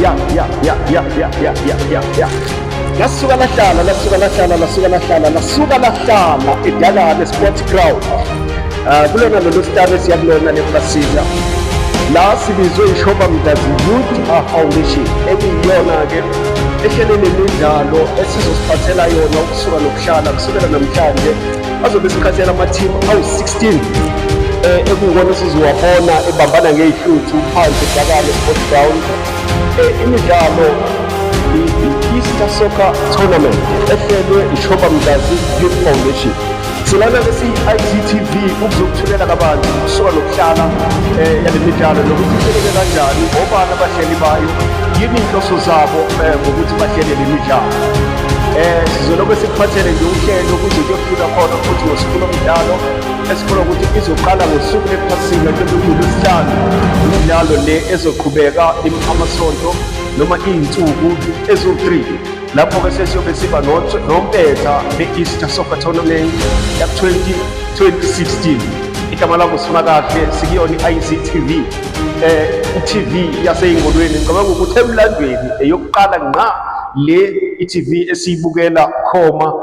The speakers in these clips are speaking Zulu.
ya. Lasuka lahlala eDalane Sports Ground. Kulona lolu stadium siyakulona lePlacidia. La sibizwe iShoba Mdazi Youth Foundation ekuyiyona-ke ehlelele imidlalo esizosiphathela yona ukusuka nokuhlala kusukela namhlanje azobe sikhathela ama-team awu-16 ekuyikona esizowabona ebambana ngey'hluthu phansi eDalane Sports Ground. Imidlalo i-Easter Soccer Tournament ehlelwe iShoba Mdazi Youth Foundation. Silana lesi-IGTV ukuzokuthulela kabanzi kusuka nokuhlala yale midlalo nokuthi ihleleke kanjani, obani abahleli bayo, yini inhloso zabo ngokuthi bahlele le midlalo. Sizolobe sikuphathele nje uhlelo ukuze kuyofika khona futhi ngosikhulu omdlalo esifuna ukuthi izoqala ngosuku lePhasika lwesihlanu. Imidlalo le ezoqhubeka amasonto noma iy'nsuku ezo-3 lapho-ke sesiyobe siba nompetha le-Easter Soccer Tournament ya-2016. Igama labo Simakahle sikuyona i-IGTV, i-TV yasey'ngolweni. Ngicabanga ukuthi emlandweni eyokuqala ngqa le i-TV esiyibukela khoma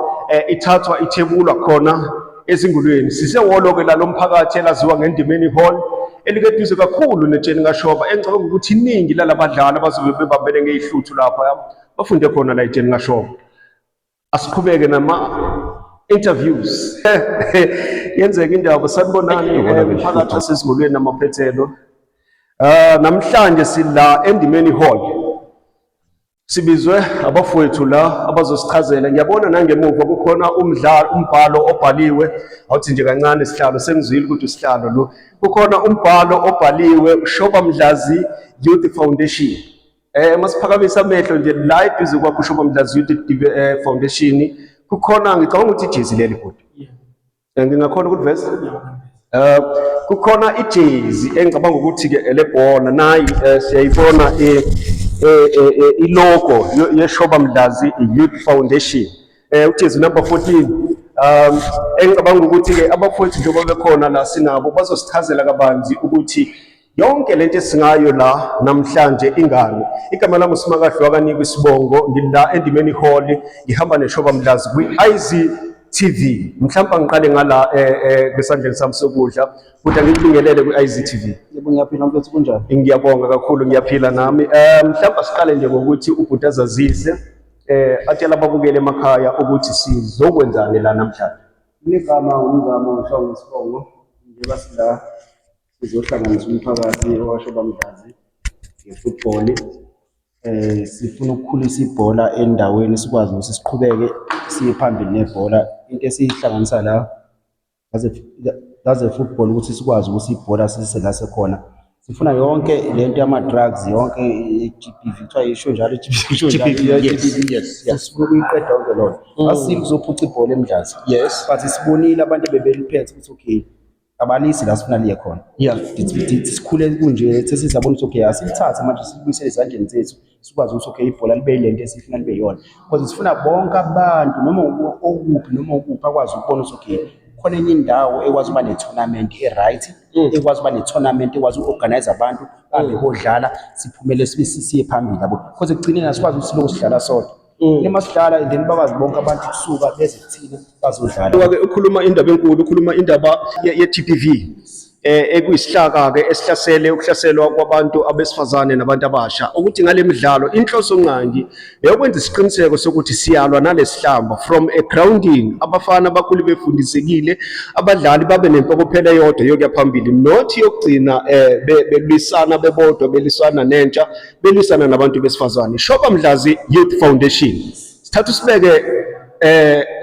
ithathwa ithebulwa khona ezingulweni. Sisehholo-ke lalo mphakathi elaziwa ngeNdimeni Hall elikeduze kakhulu neJeni kaShoba, engicabanga ukuthi iningi lalabadlali abazobe bebambene ngey'hluthu lapha bafunde khona la eJeni kaShoba. Asiqhubeke nama-interviews. Yenzeka indaba, sanibonani phakathi asezingolweni namaphethelo. Namhlanje sila eNdimeni Hall, sibizwe abafowethu la abazosichazela. Ngiyabona nangemuva kukhona umbhalo obhaliwe, awuthi nje kancane sihlalo sengizwile ukuthi usihlalo lo. Kukhona umbhalo obhaliwe uShoba Mdazi Youth Foundation. Masiphakamisa amehlo nje la eduze kwakho uShoba Mdazi Youth Foundation kukhona, ngicabanga ukuthi ijezi leli bhuti. Ngingakhona ukuveza. Kukhona ijezi engicabanga ukuthi-ke elebhola nayi siyayibona ilogo yeShoba Mdazi Youth Foundation, ujezi number 14. Engicabanga ukuthi-ke abafowethu njengoba bekhona la sinabo bazosichazela kabanzi ukuthi yonke lento esingayo la namhlanje ingane. Igama lami uSimakahle wakaNikwa Isibongo, ngila eNdimeni Hall, ngihamba neShoba Mdazi kwi-IGTV. Mhlawumbe ngiqale ngala ngesandleni sami sokudla ukuthi ngikubingelele kwi-IGTV. Yebo, ngiyaphila mfethu, kunjani? Ngiyabonga kakhulu, ngiyaphila nami. Mhlawumbe siqale nje ngokuthi ubhuti azazise atshela ababukeli emakhaya ukuthi sizokwenzani la namhlanje. Igama umzamo uShongwe Sibongo, njengoba sila sizohlanganisa umphakathi waShoba Mdazi nge-football. Sifuna ukukhulisa ibhola endaweni, sikwazi ukuthi siqhubeke siye phambili nebhola. Into esihlanganisa la as a football ukuthi sikwazi ukuthi ibhola sisela sekhona. Sifuna yonke lento yama-drugs, yonke i-GBV, kuthiwa isho njalo GBV, yes. Sifuna ukuyiqeda yonke lona. Asile kuzophuca ibhola eMdlazi. Yes. But sibonile abantu bebeliphethe ukuthi okay, abalisi la sifuna liye khona. Yeah. Sikhule kunje sesizabona ukuthi okay, asilithathe manje sibuyisele ezandleni zethu, sikwazi ukuthi okay ibhola libe yilento esifuna libe yona. Because sifuna bonke abantu noma okuphi noma ukuphi akwazi ukubona ukuthi okay khona enye indawo ekwazi ukuba ne-tournament e-right, ekwazi ukuba ne-tournament, ekwazi uku-organize abantu babe bodlala siphumele siye phambili yabo. Because ekugcineni asikwazi ukuthi siloko sidlala sodwa. Noma sidlala and then bakwazi bonke abantu kusuka beze kuthina bazodlala. Ukhuluma indaba enkulu, ukhuluma indaba ye-GBV ekuyisihlaka-ke esihlasele ukuhlaselwa kwabantu abesifazane nabantu abasha, ukuthi ngale midlalo inhloso nqangi eyokwenza isiqiniseko sokuthi siyalwa nalesihlamba from a grounding. Abafana bakhulu befundisekile, abadlali babe nempokophelo eyodwa yokuya phambili, not yokugcina belwisana bebodwa, belisana nentsha, belisana nabantu besifazane. Shoba Mdazi Youth Foundation, sithatha usibeke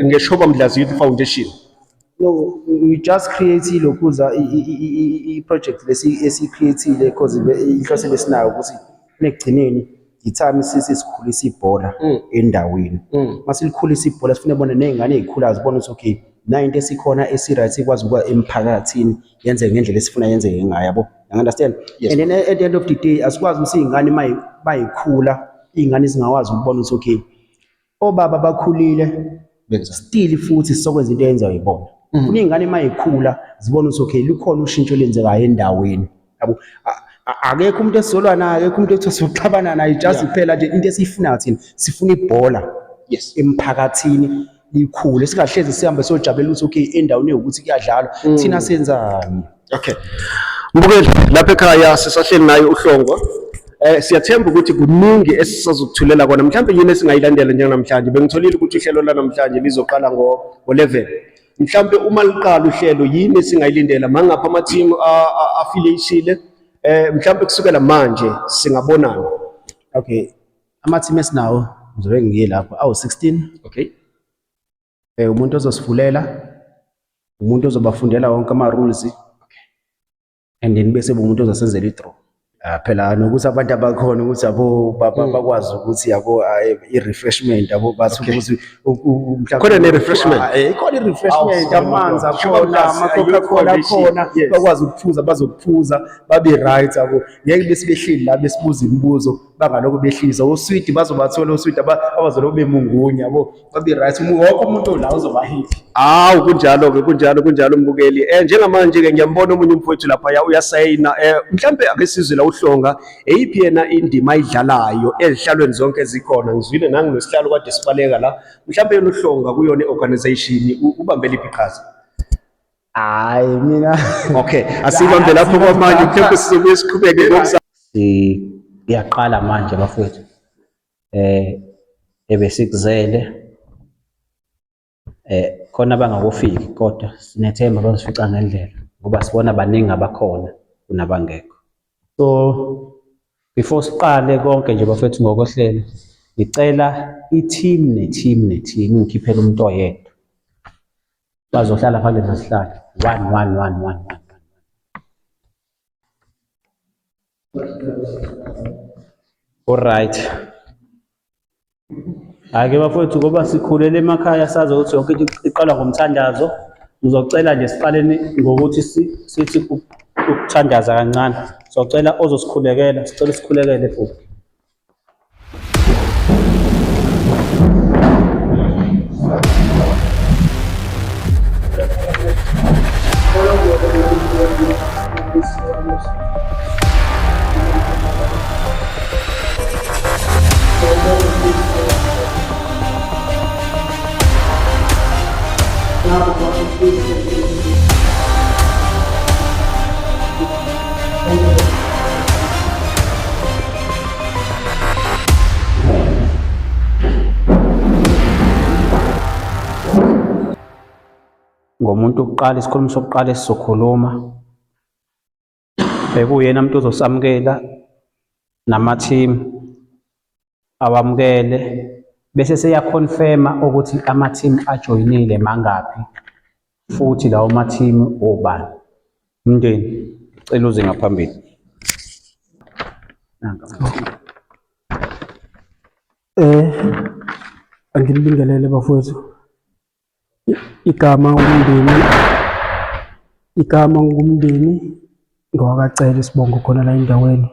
ngeShoba Mdazi Youth Foundation. No, we just created lokuza i-project lesi-created because inhloso lesinayo ukuthi nekugcineni yithami sisikhulisa ibhola endaweni. Masilikhulisa ibhola sifune bona nezingane ezikhula zibona ukuthi okay na into esikhona esi-right ikwazi ukuba emphakathini yenze ngendlela esifuna yenzeke ngayo, yabo. You understand? Yes. And then at the end of the day asikwazi ukuthi izingane mayikhula, izingane zingakwazi ukubona ukuthi okay obaba bakhulile still futhi sokwenza into eyenza uyibona. Funa izingane mayikhula zibona ukuthi okay likhona ushintsho lenzekayo endaweni, yabo. akekho umuntu esizolwa naye, akekho umuntu ethi sizoxabana naye, just kuphela nje into esiyifunayo thina sifuna ibhola emphakathini likhulu, singahlezi sihambe sojabulela ukuthi okay endaweni yokuthi kuyadlalwa thina senzani. Okay, mbukeli lapha ekhaya sisahleli naye uHlongwa. Siyathemba ukuthi kuningi esisazokuthulela kona, mhlawumbe yini esingayilandela njengamhlanje. Bengitholile ukuthi uhlelo lanamhlanje lizoqala ngo-11. Mhlawumbe uma liqala uhlelo yini esingayilindela mangapha ama-team affiliatile, mhlawumbe kusukela manje singabonana. Okay, ama-team esinawo ngizobe ngiye lapho awu-16. Okay, umuntu ozosivulela, umuntu ozobafundela wonke ama-rules, and then bese umuntu ozosenzela i-draw. Phela nokuthi abantu abakhona ukuthi yabo bakwazi ukuthi yabo i-refreshment yabo bathi ukuthi khona ne-refreshment, khona i-refreshment, amanzi akhona, ama-Coca-Cola akhona, bakwazi ukuphuza, bazokuphuza babe right yabo. Ngeke bese behleli la besibuza imibuzo bangaloko behlisa oswidi, bazobathola oswidi abazoloku bemungunya yabo, babe right, wonke umuntu la uzoba happy. Awu kunjalo-ke, kunjalo mbukeli. Njengamanje-ke ngiyambona omunye umfowethu lapha uyasayina. Mhlawumbe ake sizwe la uHlonga eyiphi yena indima ayidlalayo ezihlalweni zonke ezikhona. Ngizwile nanginesihlalo kade sibaleka la, mhlawumbe yena uHlonga kuyona i-organization ubambe liphi iqhaza? Hayi mina Okay, asibambe lapho kwamanje, mhlawumbe sizobuye siqhubeke ngokuza. Iyaqala manje bafowethu, ebesikuzele khona bangakufiki kodwa sinethemba bazofica ngendlela ngoba sibona baningi abakhona kunabangekho. So before siqale konke nje bafowethu ngokohlelo, ngicela i-team ne-team ngikhiphele umuntu oyedwa bazohlala phansi nasihlalo 1. Alright. Ake bafowethu ngoba sikhulele emakhaya sazi ukuthi yonke into iqala ngomthandazo, ngizocela nje siqaleni ngokuthi sithi ukuthandaza kancane. Sizocela ozosikhulekela, sicela sikhulekele futhi. Ngomuntu oqala, isikhulumi sokuqala esizokhuluma bekuyena umuntu ozosamukela nama-team awamukele bese seyaconfirma ukuthi ama-team ajoyinile mangaphi futhi lawo ma-team obani. Mndeni cela uze ngaphambili. Angilibingelele bafowethu. Igama ngumndeni ngowakacela Sibongo khona la endaweni.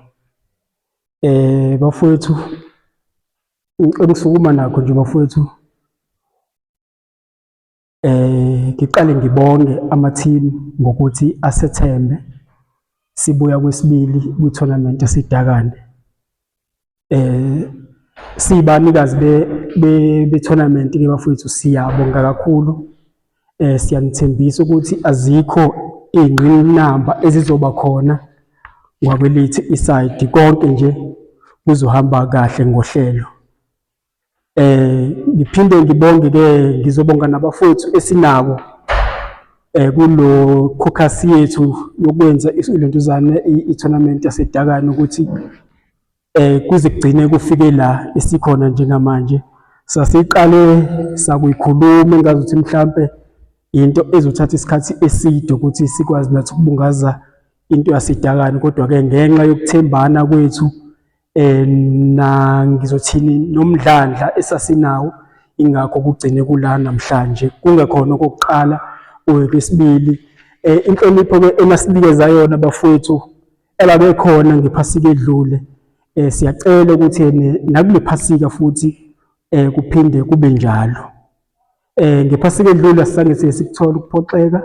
Bafowethu engisukuma nakho nje bafowethu, ngiqale ngibonge ama-team ngokuthi asethembe sibuya kwesibili kwi-tournament yaseDakane. Sibanikazi be-tournament ke bafowethu siyabonga kakhulu. Siyanithembisa ukuthi azikho iy'ngqinamba ezizoba khona ngakwelithi iside, konke nje kuzohamba kahle ngohlelo. Ngiphinde ngibonge ke, ngizobonga nabafowethu esinabo kulo caucus yethu yokwenza ilentuzana i-tournament yaseDakane ukuthi kuze kugcine kufike la esikhona njengamanje. Sasiqale sakuyikhuluma engazuthi mhlambe into ezothatha isikhathi eside ukuthi sikwazi nathi ukubungaza into yaseDakane, kodwa ke ngenxa yokuthembana kwethu ngizothini nomdlandla esasinawo ingakho kugcine kula namhlanje kungekhona okokuqala okwesibili. Inhlonipho ke enasinikeza yona bafowethu elabekhona ngephasika edlule, siyacela ukuthi nakule phasika futhi kuphinde kube njalo. Ngephasika edlule asisange sikuthola ukuphoxeka,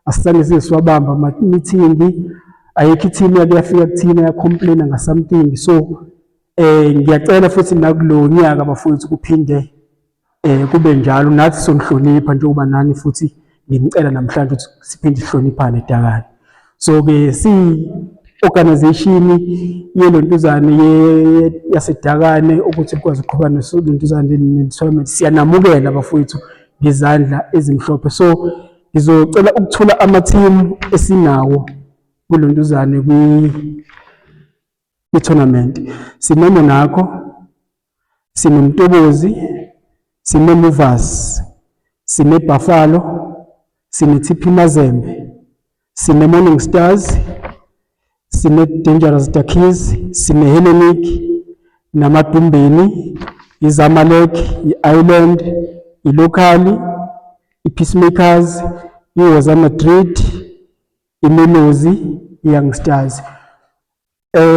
asisange siwabamba ama-meeting, ayikho i-team yake yafika kuthina ya-complain-a nga-something. So ngiyacela futhi nakulo nyaka bafowethu kuphinde kube njalo, nathi sonihlonipha njengoba nani futhi nginicela namhlanje ukuthi siphinde sihloniphane eDakane. So-ke si-organization yelontuzane yaseDakane ukuthi kukwazi ukuqhubana nelontuzane ne-tournament, siyanamukela bafowethu ngezandla ezimhlophe. So ngizocela ukuthula ama-team esinawo kulontuzane kwi-tournament. SineMonaco, sineMtobozi, sineMovers, sineBuffalo, sine-TP Mazembe, sine-Morning Stars, sine-Dangerous Darkies, sine-Hellenic, namaDumbeni, iZamalek, i-Island, i-Locally, i-Peacemakers, i-Woza Madrid, i-Melozi, i-Young Stars.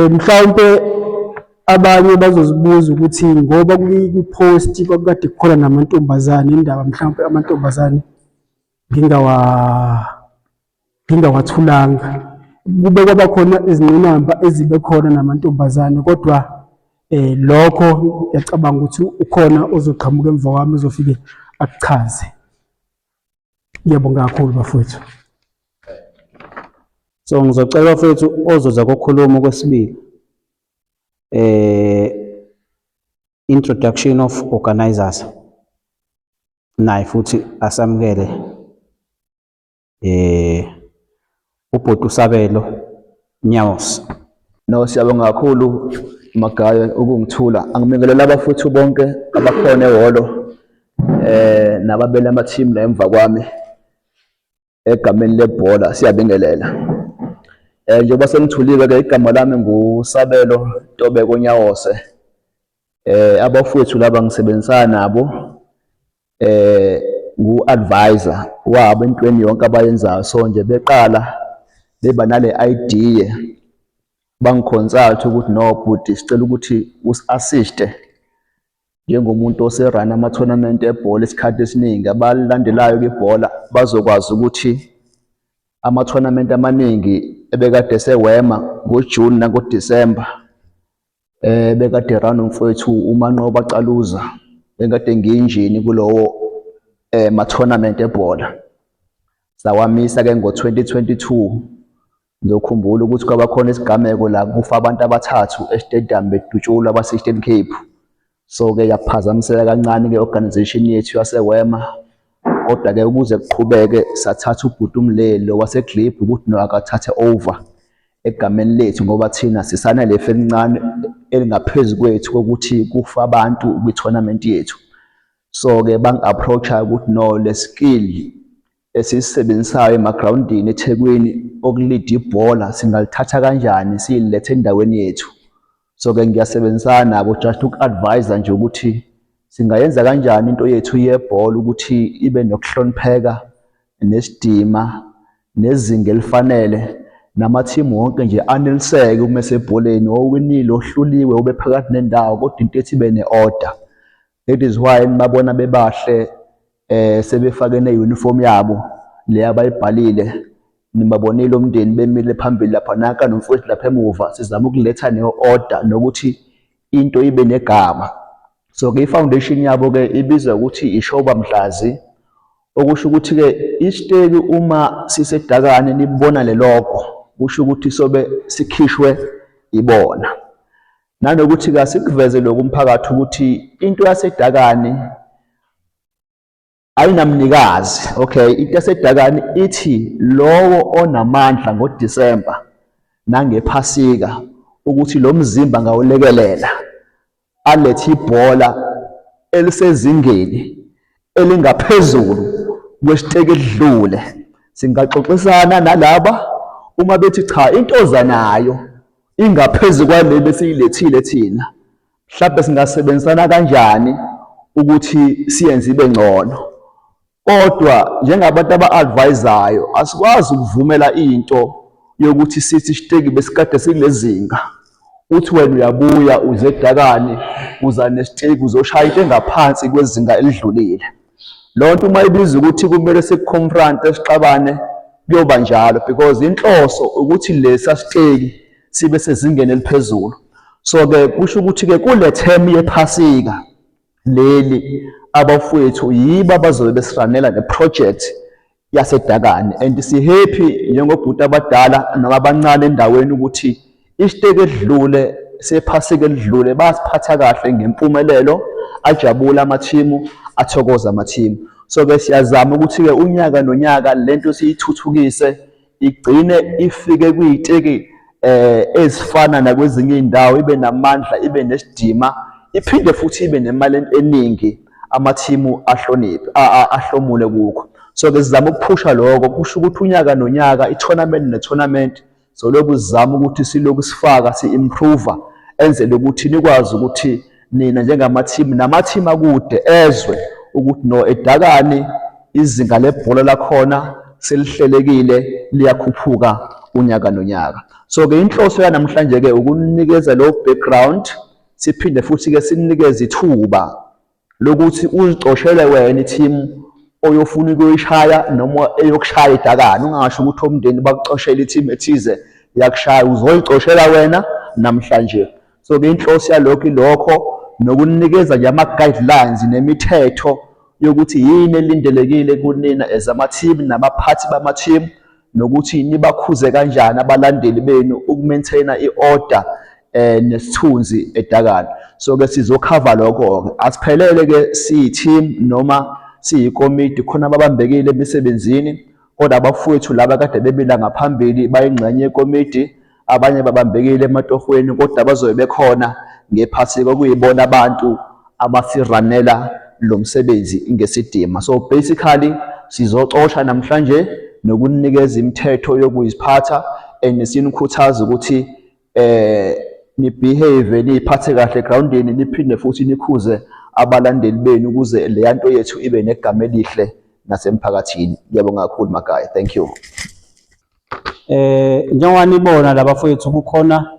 Mhlawumbe abanye bazozibuza ukuthi ngoba kwi-post kwakade kukhona namantombazane, indaba mhlawumbe amantombazane ngingawathulanga. Kube kwaba khona izingqinamba ezibe khona namantombazane, kodwa lokho ngiyacabanga ukuthi ukhona ozoqhamuka emva kwami uzofike akuchaze. Ngiyabonga kakhulu bafowethu. So ngizocela bafowethu ozoza kokhuluma kwesibili, introduction of organizers, naye futhi asamukele ubhuti uSabelo Nyawosi. No, siyabonga kakhulu Magayo ukungithula. Angibingelela abafowethu bonke abakhona ehholo nababele ama-team la emva kwami egameni lebhola, siyabingelela. Njengoba sengithulile-ke igama lami nguSabelo Ntobeko Nyawose. Abafowethu laba ngisebenzisana nabo ngu-advisor wabo entweni yonke abayenzayo. So nje beqala beba nale idea, bangiconsult ukuthi no bhuti sicela ukuthi usi-assiste njengomuntu oserana ama-tournament ebhola isikhathi esiningi. Abalandelayo kwibhola bazokwazi ukuthi ama-tournament amaningi ebekade esewema ngoJune nangoDisemba, bekade run umfowethu uManqoba Caluza, bekade ngiyinjini kulowo ma-tournament ebhola. Sawamisa-ke ngo-2022. Ngiyokhumbula ukuthi kwaba khona isigameko la kufa abantu abathathu estadium bedutshulwa base-Eastern Cape. So-ke yaphazamiseka kancane ke-organization yethu yasewema, kodwa-ke ukuze kuqhubeke sathatha ubhuti uMleli waseGlip ukuthi no akathathe over egameni lethu, ngoba thina sisanalefa elincane elingaphezu kwethu kokuthi kufa abantu kwi-tournament yethu. So-ke bangi-approacha ukuthi no, le skill esisisebenzisayo emagrawundini eThekwini okulida ibhola singalithatha kanjani siyilethe endaweni yethu. So-ke ngiyasebenzisana nabo just uku-advise nje ukuthi singayenza kanjani into yethu yebhola ukuthi ibe nokuhlonipheka, nesidima, nezinga elifanele, nama-team wonke nje aneliseke uma esebholeni, owinile ohluliwe ube phakathi nendawo, kodwa into ethi ibe ne-order. That is why nibabona bebahle sebefake ne-uniform yabo le abayibhalile, nibabonile umndeni bemile phambili lapha naka nomfowethu lapha emuva. Sizama ukuletha ne-order nokuthi into ibe negama. So-ke i-foundation yabo-ke ibizwa ukuthi iShoba Mdlazi, okusho ukuthi-ke isiteki uma siseDakane nibona le logo kusho ukuthi sobe sikhishwe ibona. Nanokuthi-ke sikuveze lokhu umphakathi ukuthi into yaseDakane ayinamnikazi. Okay, into yaseDakane ithi lowo onamandla ngoDisemba nangePhasika ukuthi lo mzimba ngawulekelela alethe ibhola elisezingeni elingaphezulu kwesiteki edlule. Singaxoxisana nalaba uma bethi cha into ozanayo ingaphezulu kwale besiyilethile thina, mhlawumbe singasebenzisana kanjani ukuthi siyenze ibe ngcono. Kodwa njengabantu aba-advisayo asikwazi ukuvumela into yokuthi sithi isiteki besikade silezinga, uthi wena uyabuya uze eDakane uza nesiteki uzoshaya into engaphansi kwezinga elidlulile. Lonto uma ibiza ukuthi kumele sikuconfront sixabane kuyoba njalo because inhloso ukuthi lesa siteki sibe sezingeni eliphezulu. So ke kusho ukuthi ke kule term yephasika leli abafowethu yibo abazobe besiranela le project yasedakani, and si happy njengobhuti abadala nababancane endaweni ukuthi isiteki edlule sephasika elidlule basiphatha kahle ngempumelelo, ajabula amathimu, athokoza amathimu. So ke siyazama ukuthi ke unyaka nonyaka lento siyithuthukise igcine ifike kuyiteki ezifana nakwezinye indawo, ibe namandla, ibe nesidima, iphinde futhi ibe nemali eningi amathimu ahloniphe ahlomule kukho. So ke sizama ukuphusha lokho, kusho ukuthi unyaka nonyaka i-tournament ne-tournament so lokhu sizama ukuthi siloku sifaka si-improve enzele ukuthi nikwazi ukuthi nina njengamathimu namathimu akude ezwe ukuthi no eDakani izinga lebhola lakhona selihlelekile liyakhuphuka unyaka nonyaka. So ke inhloso yanamhlanje ke ukunikeza lo background, siphinde futhi ke sinikeze ithuba lokuthi uzicoshele wena ithimu oyofuna ukuyishaya noma eyokushaya eDakani, ungasho ukuthi omndeni bakucoshela ithimu ethize yakushaya, uzoyicoshela wena namhlanje. So ke inhloso yalokho ilokho nokunikeza nje ama-guidelines nemithetho yokuthi yini elindelekile kunina as amathimu nabaphathi bamathimu, nokuthi nibakhuze kanjani abalandeli benu ukumaintaina i-order nesithunzi eDakani. So ke sizokhava lokho-ke, asiphelele ke siyi-team noma siyikomiti khona ababambekile emisebenzini, kodwa abafowethu laba kade bebila ngaphambili bayingxenye yekomiti, abanye babambekile ematohweni, kodwa bazobe bekhona ngephasika okuyibona abantu abasiranela lo msebenzi ngesidima. So basically sizocosha namhlanje nokunikeza imithetho yokuziphatha and sinikhuthaza ukuthi nibehave niphathe kahle groundini, niphinde futhi nikhuze abalandeli benu ukuze le nto yethu ibe negama elihle nasemphakathini. Ngiyabonga kakhulu Magaya, thank you. Njengoba nibona labafowethu kukhona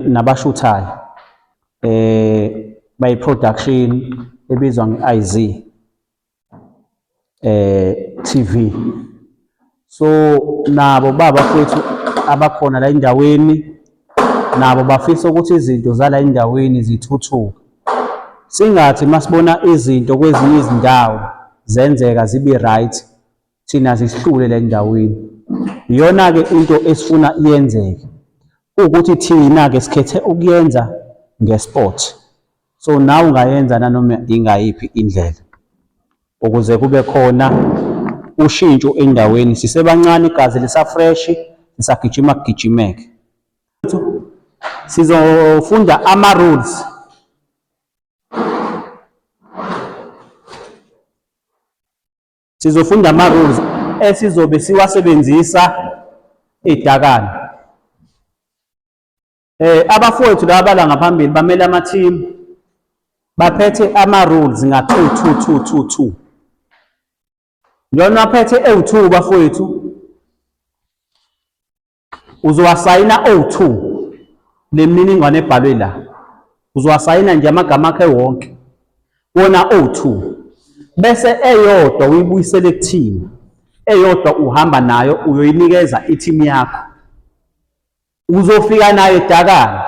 nabashuthayo by production ebizwa nge-IZ TV. So nabo babafowethu abakhona la endaweni, nabo bafisa ukuthi izinto zala endaweni zithuthuke. Singathi masibona izinto kwezinye izindawo zenzeka zibe right, thina zisihlule la endaweni. Iyona ke into esifuna iyenzeke, ukuthi thina ke sikhethe ukuyenza ngesport. So nawe ungayenza nanoma ingayiphi indlela ukuze kube khona ushintsho endaweni. Sisebancane, igazi lisafresh, lisagijima kugijimeke. Sizofunda ama-rules. Sizofunda ama-rules esizobe siwasebenzisa eDakani. Abafowethu laba bala ngaphambili bamele ama-team baphethe ama-rules nga-2-2-2-2-2. Lona aphethe ewu-2 bafowethu uzowasayina o2 le mininingwane ebhalwe la, uzowasayina nje amagama akhe wonke wona o2, bese eyodwa uyibuyisele kuthina, eyodwa uhamba nayo uyoyinikeza i-team yakho, uzofika nayo eDakani.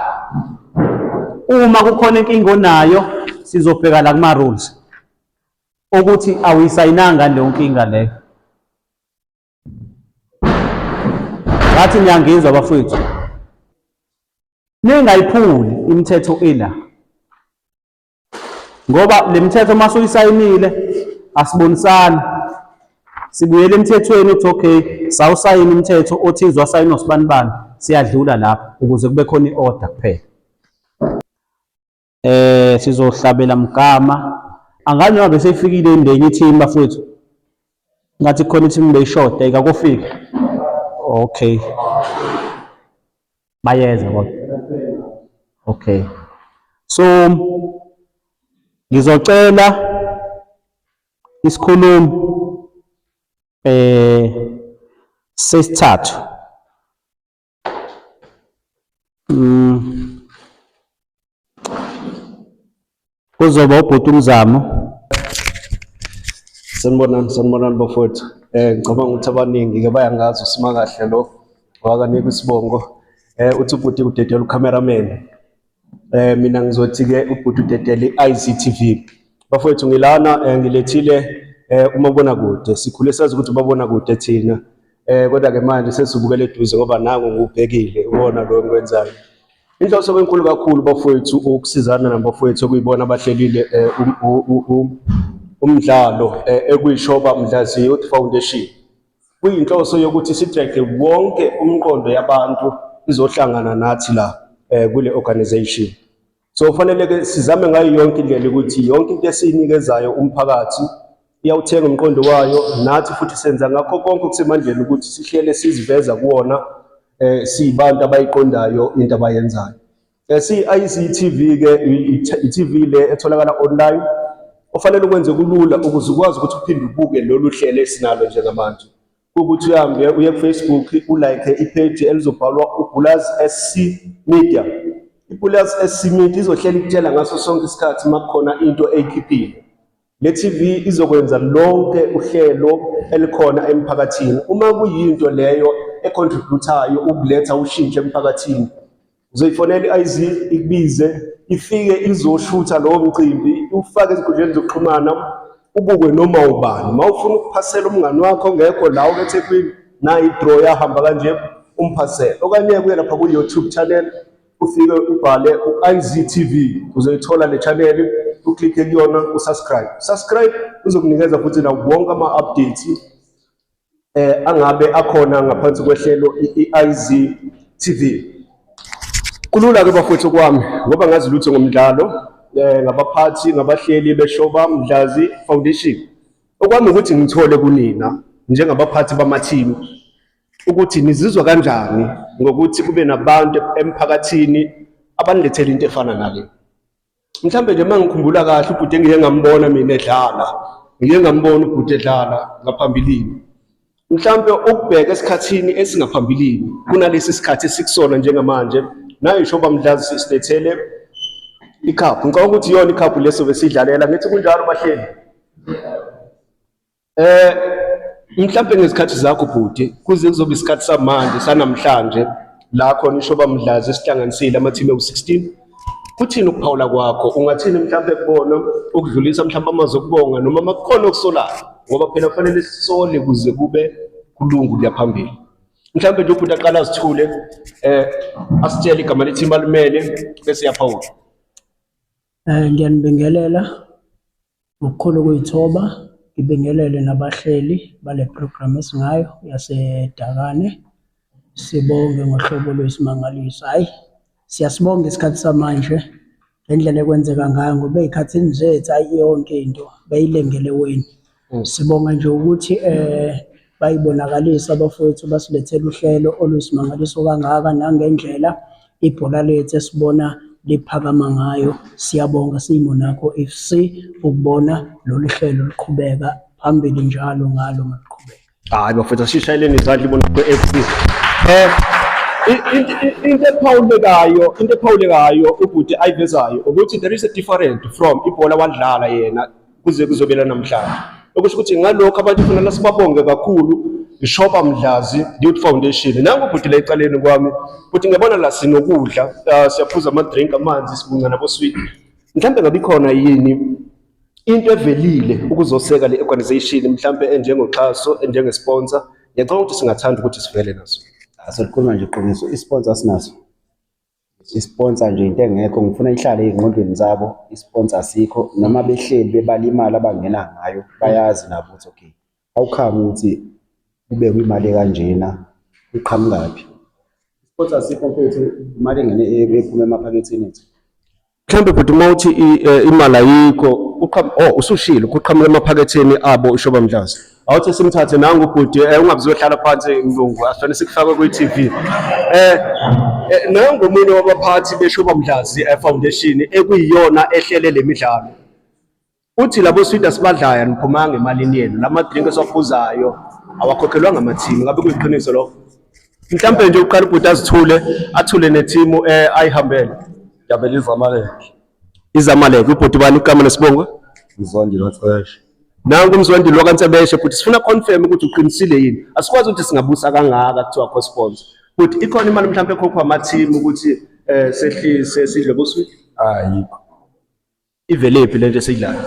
Uma kukhona inkinga onayo sizobheka la kuma-rules ukuthi awuyisayinanga leyo nkinga leyo. Ngathi niyangizwa bafowethu, ningayiphuli imithetho ela, ngoba le mithetho mase uyisayinile asibonisani, sibuyele emthethweni ukuthi okay sawusayina imithetho othize wasayina osibanibani, siyadlula lapha ukuze kube khona i-order kuphela. Sizohlabela mgama angani wabe seyifikile indenye i-team bafowethu, ngathi khona i-team beyishoda ikakufika. Okay, bayeza kodwa. Okay, so ngizocela isikhulumi sesithathu. Kuzoba ubhuti uMzamo. Sanibonani bafowethu. Ngicabanga ukuthi abaningi-ke bayangazi uSimakahle lo wakanika isibongo. Uthi ubhuti udedela u-cameraman. Mina ngizothi-ke ubhuti udedela i-IZTV. Bafowethu ngilana ngilethile umabonakude. Sikhule sazi ukuthi umabonakude thina. Kodwa-ke manje sesibukela eduze ngoba nangu ngubhekile ubona lo engikwenzayo. Inhloso kwenkulu kakhulu bafowethu ukusizana nabafowethu okuyibona abahlelile umdlalo ekuyishoba Mdlazi Youth Foundation. Kuyinhloso yokuthi sidrage wonke umqondo yabantu izohlangana nathi la kule organization. So kufanele-ke sizame ngayo yonke indlela ukuthi yonke into esiyinikezayo umphakathi iyawuthenga umqondo wayo, nathi futhi senza ngakho konke okusemandleni ukuthi sihlele siziveza kuwona siyibantu abayiqondayo into abayenzayo. Si-IZTV-ke i-TV le etholakala online, ofanele ukwenze kulula ukuze ukwazi ukuthi uphinde ubuke lolu hlelo esinalo njengamanje. Ukuthi uhambe uye ku-Facebook ulike ipage elizobhalwa uBulaz SC Media. iBulaz SC Media izohlela ikutshela ngaso sonke isikhathi makukhona into eyikhiphile. Le TV izokwenza lonke uhlelo elikhona emphakathini. Uma kuyinto leyo econtributayo ukuletha ushintsho emphakathini, uzoyifonela i-IZ ikubize, ifike izoshutha lowo mcimbi, ufake ezinkundleni zokuxhumana, ubukwe noma ubani. Uma ufuna ukuphasela umngani wakho ongekho la eThekwini, nayo i-draw yahamba kanje, umphasela. Okanye kuye lapha ku-YouTube channel, ufike ubhale u-IZTV, uzoyithola le channel, uklikhe kuyona, usubscribe. Subscribe uzokunikeza futhi na wonke ama-updates angabe akhona ngaphansi kwehlelo i-IZTV. Kulula-ke bafowethu kwami ngoba ngazi lutho ngomdlalo, ngabaphathi, ngabahleli beshoba Mdlazi Foundation. Okwami ukuthi ngithole kunina njengabaphathi bama-team ukuthi nizizwa kanjani ngokuthi kube nabantu emphakathini abanilethela into efana nale. Mhlambe nje mangikhumbula kahle ubhuti engike ngambona mina edlala, ngike ngambona ubhuti edlala ngaphambilini. Mhlambe ukubheka esikhathini esingaphambilini kunalesi sikhathi esikusona njengamanje, nayo ishoba Mdlazi sisilethele ikhaphu. Ngicabanga ukuthi yona ikhaphu leso besidlalela, ngithi kunjalo bahleli. Mhlambe ngezikhathi zakho bhuti kuze kuzoba isikhathi samanje sanamhlanje la khona ishoba Mdlazi esihlanganisile ama-team ewu-16. Kuthini ukuphawula kwakho? Ungathini mhlambe kubona ukudlulisa mhlambe amazwi okubonga noma makukhona okusolayo, ngoba phela kufanele sisole kuze kube kulungu kuya phambili. Mhlambe nje ubhuti aqala asithule asitshele igama le-team alimele bese yaphawula. Ngiyanibingelela ngokukhulu ukuyithoba, ngibingelele nabahleli bale program esingayo yaseDakane. Sibonge ngohlobo lwesimangaliso. Hayi, siyasibonga isikhathi samanje ngendlela ekwenzeka ngayo ngoba ey'khathini zethu hayi yonke into beyilengele wena. Sibonga nje ukuthi bayibonakalisa abafowethu basilethele uhlelo oluyisimangaliso kangaka nangendlela ibhola lethu esibona liphakama ngayo. Siyabonga siyiMonaco FC ukubona lolu hlelo luqhubeka phambili njalo ngalo maqhubeka. Hayi bafethu asishayeleni izandla iMonaco FC. Into ephawulekayo ubhuti ayivezayo ukuthi there is a different from ibhola wadlala yena kuze kuzobela namhlanje. Okusho ukuthi ngalokho abantu kufanele sibabonge kakhulu ishoba Mdlazi Youth Foundation. Nangu ubhuti la ecaleni kwami, futhi ngiyabona la sinokudla, siyaphuza ama-drink, amanzi, sibunga nabo-sweet. Mhlambe ngabe ikhona yini into evelile ukuzoseka le organization mhlambe enjengoxhaso, njenge-sponsor? Ngiyacabanga ukuthi singathanda ukuthi sivele naso. Asikhuluma nje iqiniso, isponsor sinaso. Isponsor nje into engekho, ngifuna ihlale ey'ngqondweni zabo, isponsor asikho, noma behleli bebala imali abangena ngayo bayazi nabo ukuthi okay, awukhami ukuthi kubekwe imali kanjena iqhamukaphi. Isponsor asikho mfethu, imali engene ephuma emaphaketheni ethu. Mhlambe futhi uma uthi imali ayikho usushilo ukuqhamuka emaphaketheni abo ishoba Mdlazi, awuthi simthathe nangu ubhuti ungabizohlala phansi ngilungu asifanele sikufake kwi-TV. Nangu omunye wabaphathi beshoba Mdlazi Foundation ekuyiyona ehlele le midlalo. Uthi labo sweet asibadlayo niphumanga emalini yenu, lama-drink esiwaphuzayo awakhokhelwa ngama-team. Ngabe kuyiqiniso lokho? Mhlambe nje uqala ubhuti azithule, athule ne-team ayihambele. Yabela iZamalek. iZamalek. Ubhuti bani igama nesibongo? Ngizondile Ceshe. nangu umzwandile wakaNtsebeshe futhi sifuna confirm ukuthi uqinisile yini. Asikwazi ukuthi singabusa kangaka kuthiwa co-sponsor. But ikhona imali mhlawumbe ekhokhwa ama-team ukuthi sehlise sidle buswini. Ayikho. Ivelephi lento esiyidlayo.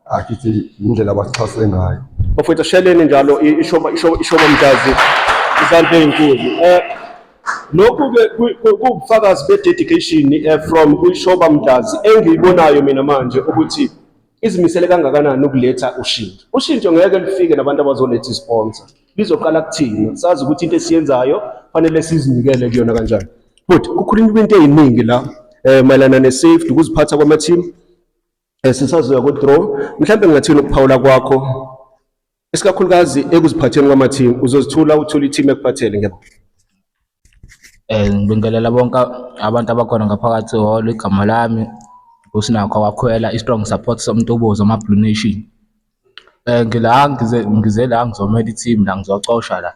Akithi indlela abasixhase ngayo. Bafowethu sheleni njalo ishoba mjazi izandla ezinkulu. Lokhu-ke kuwubufakazi be-dedication from kwishoba mjazi engiyibonayo mina manje ukuthi izimisele kangakanani ukuletha ushintsho. Ushintsho ngeke lifike nabantu abazoletha isponsor. Lizoqala kuthina. Sazi ukuthi into esiyenzayo fanele sizinikele kuyona kanjani. But kukhulunywa into eziningi la mayelana ne-safety, ukuziphatha kwama-team. Sisazoya ku-draw. Mhlawumbe ngingathini ukuphawula kwakho isikakhulukazi ekuziphatheni kwama-team uzozithola uthola i-team ekuphathele ngiyabona. Ngibingelela bonke abantu abakhona ngaphakathi ehholo. Igama lami uSinakho wakhwela i-strong support somtobozo ama-Blue Nation. Ngize la ngizomela i-team la ngizocosha la.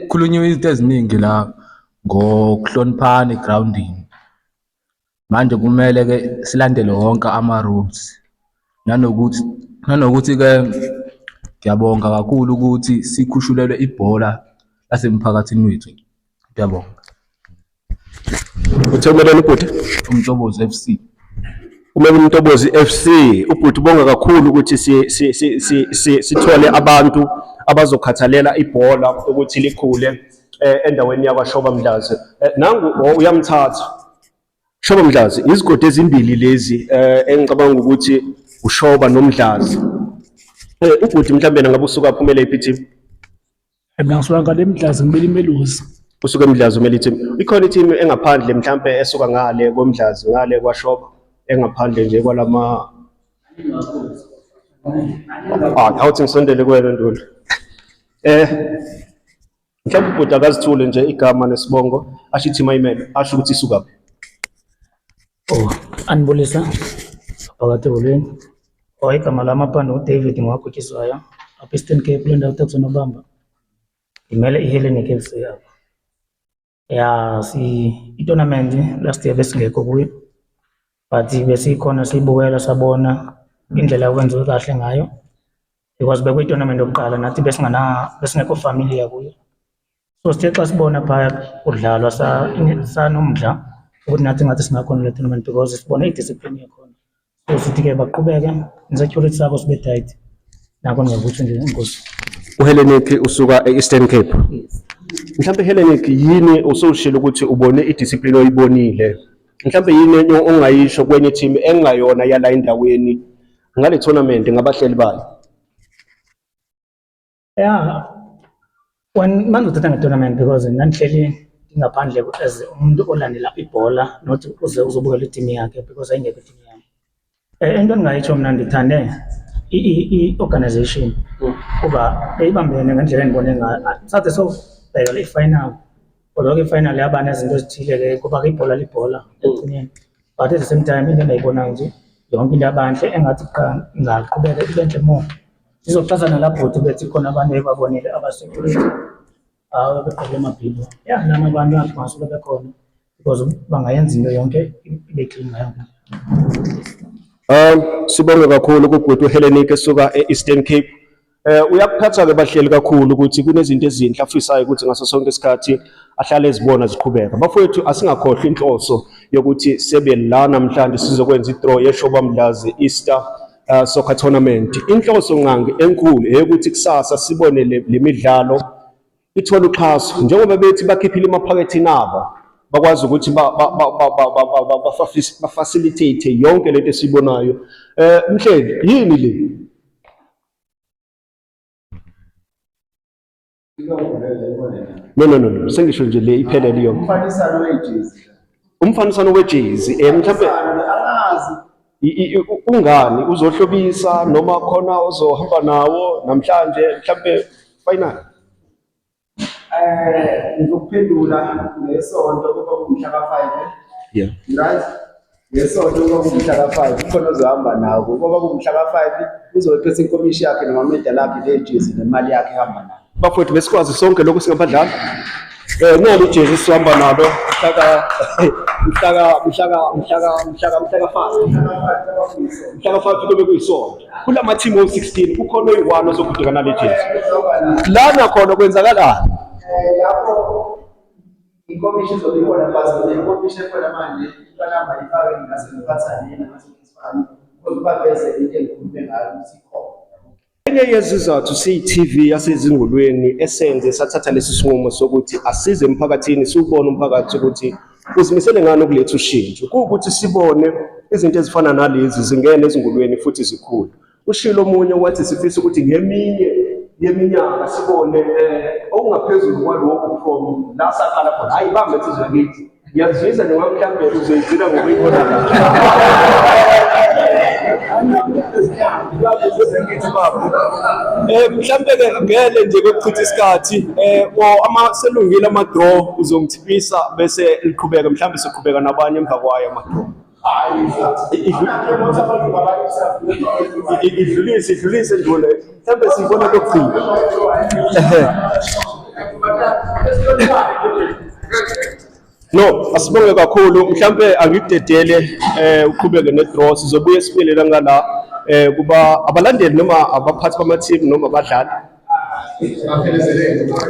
Khulunywa izinto eziningi la ngokuhloniphana egroundini. Manje kumele ke silandele wonke ama-rules. Nanokuthi ke ngiyabonga kakhulu ukuthi sikhushulelwe ibhola lasemphakathini wethu. Ngiyabonga. Uthomeleni ubhuti? Umtobozi FC. Umele uMtobozi FC, ubhuti bonga kakhulu ukuthi sithole abantu abazokhathalela ibhola ukuthi likhule endaweni yakwaShoba Mdlazi. Nangu uyamthatha. Shoba Mdlazi, izigodi ezimbili lezi engicabanga ukuthi uShoba noMdlazi. Ubhuti mhlawumbe ngabe usuka aphumele iphi team? Mina ngisuka ngale Mdlazi ngibele iMelusi. Usuke eMdlazi umele team. Ikhona team engaphandle mhlawumbe esuka ngale koMdlazi ngale kwaShoba engaphandle nje kwalama awuthi ngisondele kwelo Nduli. Mhlawumbe ubhuti akazithule nje igama nesibongo asho team ayimele asho ukuthi isuka. Anibulisa phakathi eholweni. Igama lami apha David Ngwakhotyiswayo apha Eastern Cape kule ndawo ekuthiwa Nobamba. Ngimele iHellenic FC apha. I-tournament last year besingekho kuyo, but besikhona siyibukela sabona indlela okwenziwe kahle ngayo. Because bekwi-tournament yokuqala nathi besingekho familiar kuyo. So sithe xa sibona phaya kudlalwa sanomdla ukuthi nathi ngathi singakhona le tournament because sibone i-discipline yakhona. So sithi-ke baqhubeke nesecurity sabo sibe tight. Nakho ngingakuthi nje inkosi. uHellenic usuka e-Eastern Cape. Mhlawumbe Hellenic yini usoshilo ukuthi ubone i-discipline oyibonile? Mhlawumbe yini enye ongayisho kwenye team engayona yala endaweni ngale tournament ngabahleli bayo? When manje uthatha nge-tournament because nandihleli ngaphandle as umuntu olandela ibhola not uze uzobukela i-team yakhe because ayingekho i-team yami. Into endingayitsho mna ndithande i-organization kuba beyibambene ngendlela endibone ngayo. Sathe sobheka le final kodwa ke i-final yaba nezinto ezithile-ke kuba ke ibhola libhola ekugcineni, but at the same time into endayibonayo nje yonke into yabanhle engathi cha ingaqhubeka ibe ntle more. Sizoxhasana lapho bethi khona abantu ebabonile abasecurity begqoke amabhilo nami abantu athi bangasuke bekhona because bangayenza into yonke ibe clean ngayo. Sibonge kakhulu kubhuti uHellenic esuka e-Eastern Cape. Uyakuphatha-ke bahleli kakhulu ukuthi kunezinto ezinhle afisayo ukuthi ngaso sonke isikhathi ahlale ezibona ziqhubeka. Bafowethu asingakhohlwa inhloso yokuthi sebe la namhlanje sizokwenza i-draw yeShoba Mdlazi Easter Soccer Tournament. Inhloso nqangi enkulu eyokuthi kusasa sibone le midlalo ithola uxhaso njengoba bethi bakhiphile emaphakethini abo bakwazi ukuthi ba-facilitate yonke lento esibonayo. Mhleli yini le? No, sengisho nje le iphelele yonke. Umfanisano wejezi mhlawumbe ungani uzohlobisa noma khona uzohamba nawo namhlanje mhlawumbe final? Ngizokuphendula ngesonto kuba kumhla ka-5. Right? Ngesonto kuba kumhla ka-5 khona uzohamba nawo. Kuba kumhla ka-5 uzophetha inkomishi yakhe noma medal yakhe lejezi nemali yakhe ehamba nayo. Bafowethu besikwazi sonke lokho singabadlali. Nalo ijezi sihamba nalo mhlaka 5 kube kuyisonto. Kula ma team o16 kukhona oyi1 ozobhekana nale jezi. Lana khona kwenzakalani? Lapho i-commission zokukhona basi ne-commission khona manje iqalamba ifake ngasemaphathaneni ngasemaphathani ukuzibaveze into engikhulume ngayo ukuthi ikhona. Enye yezizathu siyi-TV yasezingulweni esenze sathatha lesi sinqumo sokuthi asize emphakathini, siwubone umphakathi ukuthi uzimisele ngani ukuletha ushintsho, kuwukuthi sibone izinto ezifana nalezi zingene ezingulweni futhi zikhulu. Ushilo omunye wathi sifisa ukuthi ngeminye yeminyaka sibone okungaphezulu kwalokho from la saqala khona. Hayi bambe insizwa kithi, ngiyazizwa noma mhlawumbe uzoyigcina ngokuyibona mhlawumbe-ke ngele nje kokuchitha isikhathi ama selungile ama-draw uzongithipisa bese liqhubeka, mhlawumbe siqhubeka nabanye emva kwayo ama-draw. Idlulise ndlule mhlawumbe siyibona kokugcina. No, asibonge kakhulu, mhlawumbe angikudedele uqhubeke ne-draw, sizobuye sifinyelele ngala kuba abalandeli noma abaphathi bama-team noma abadlali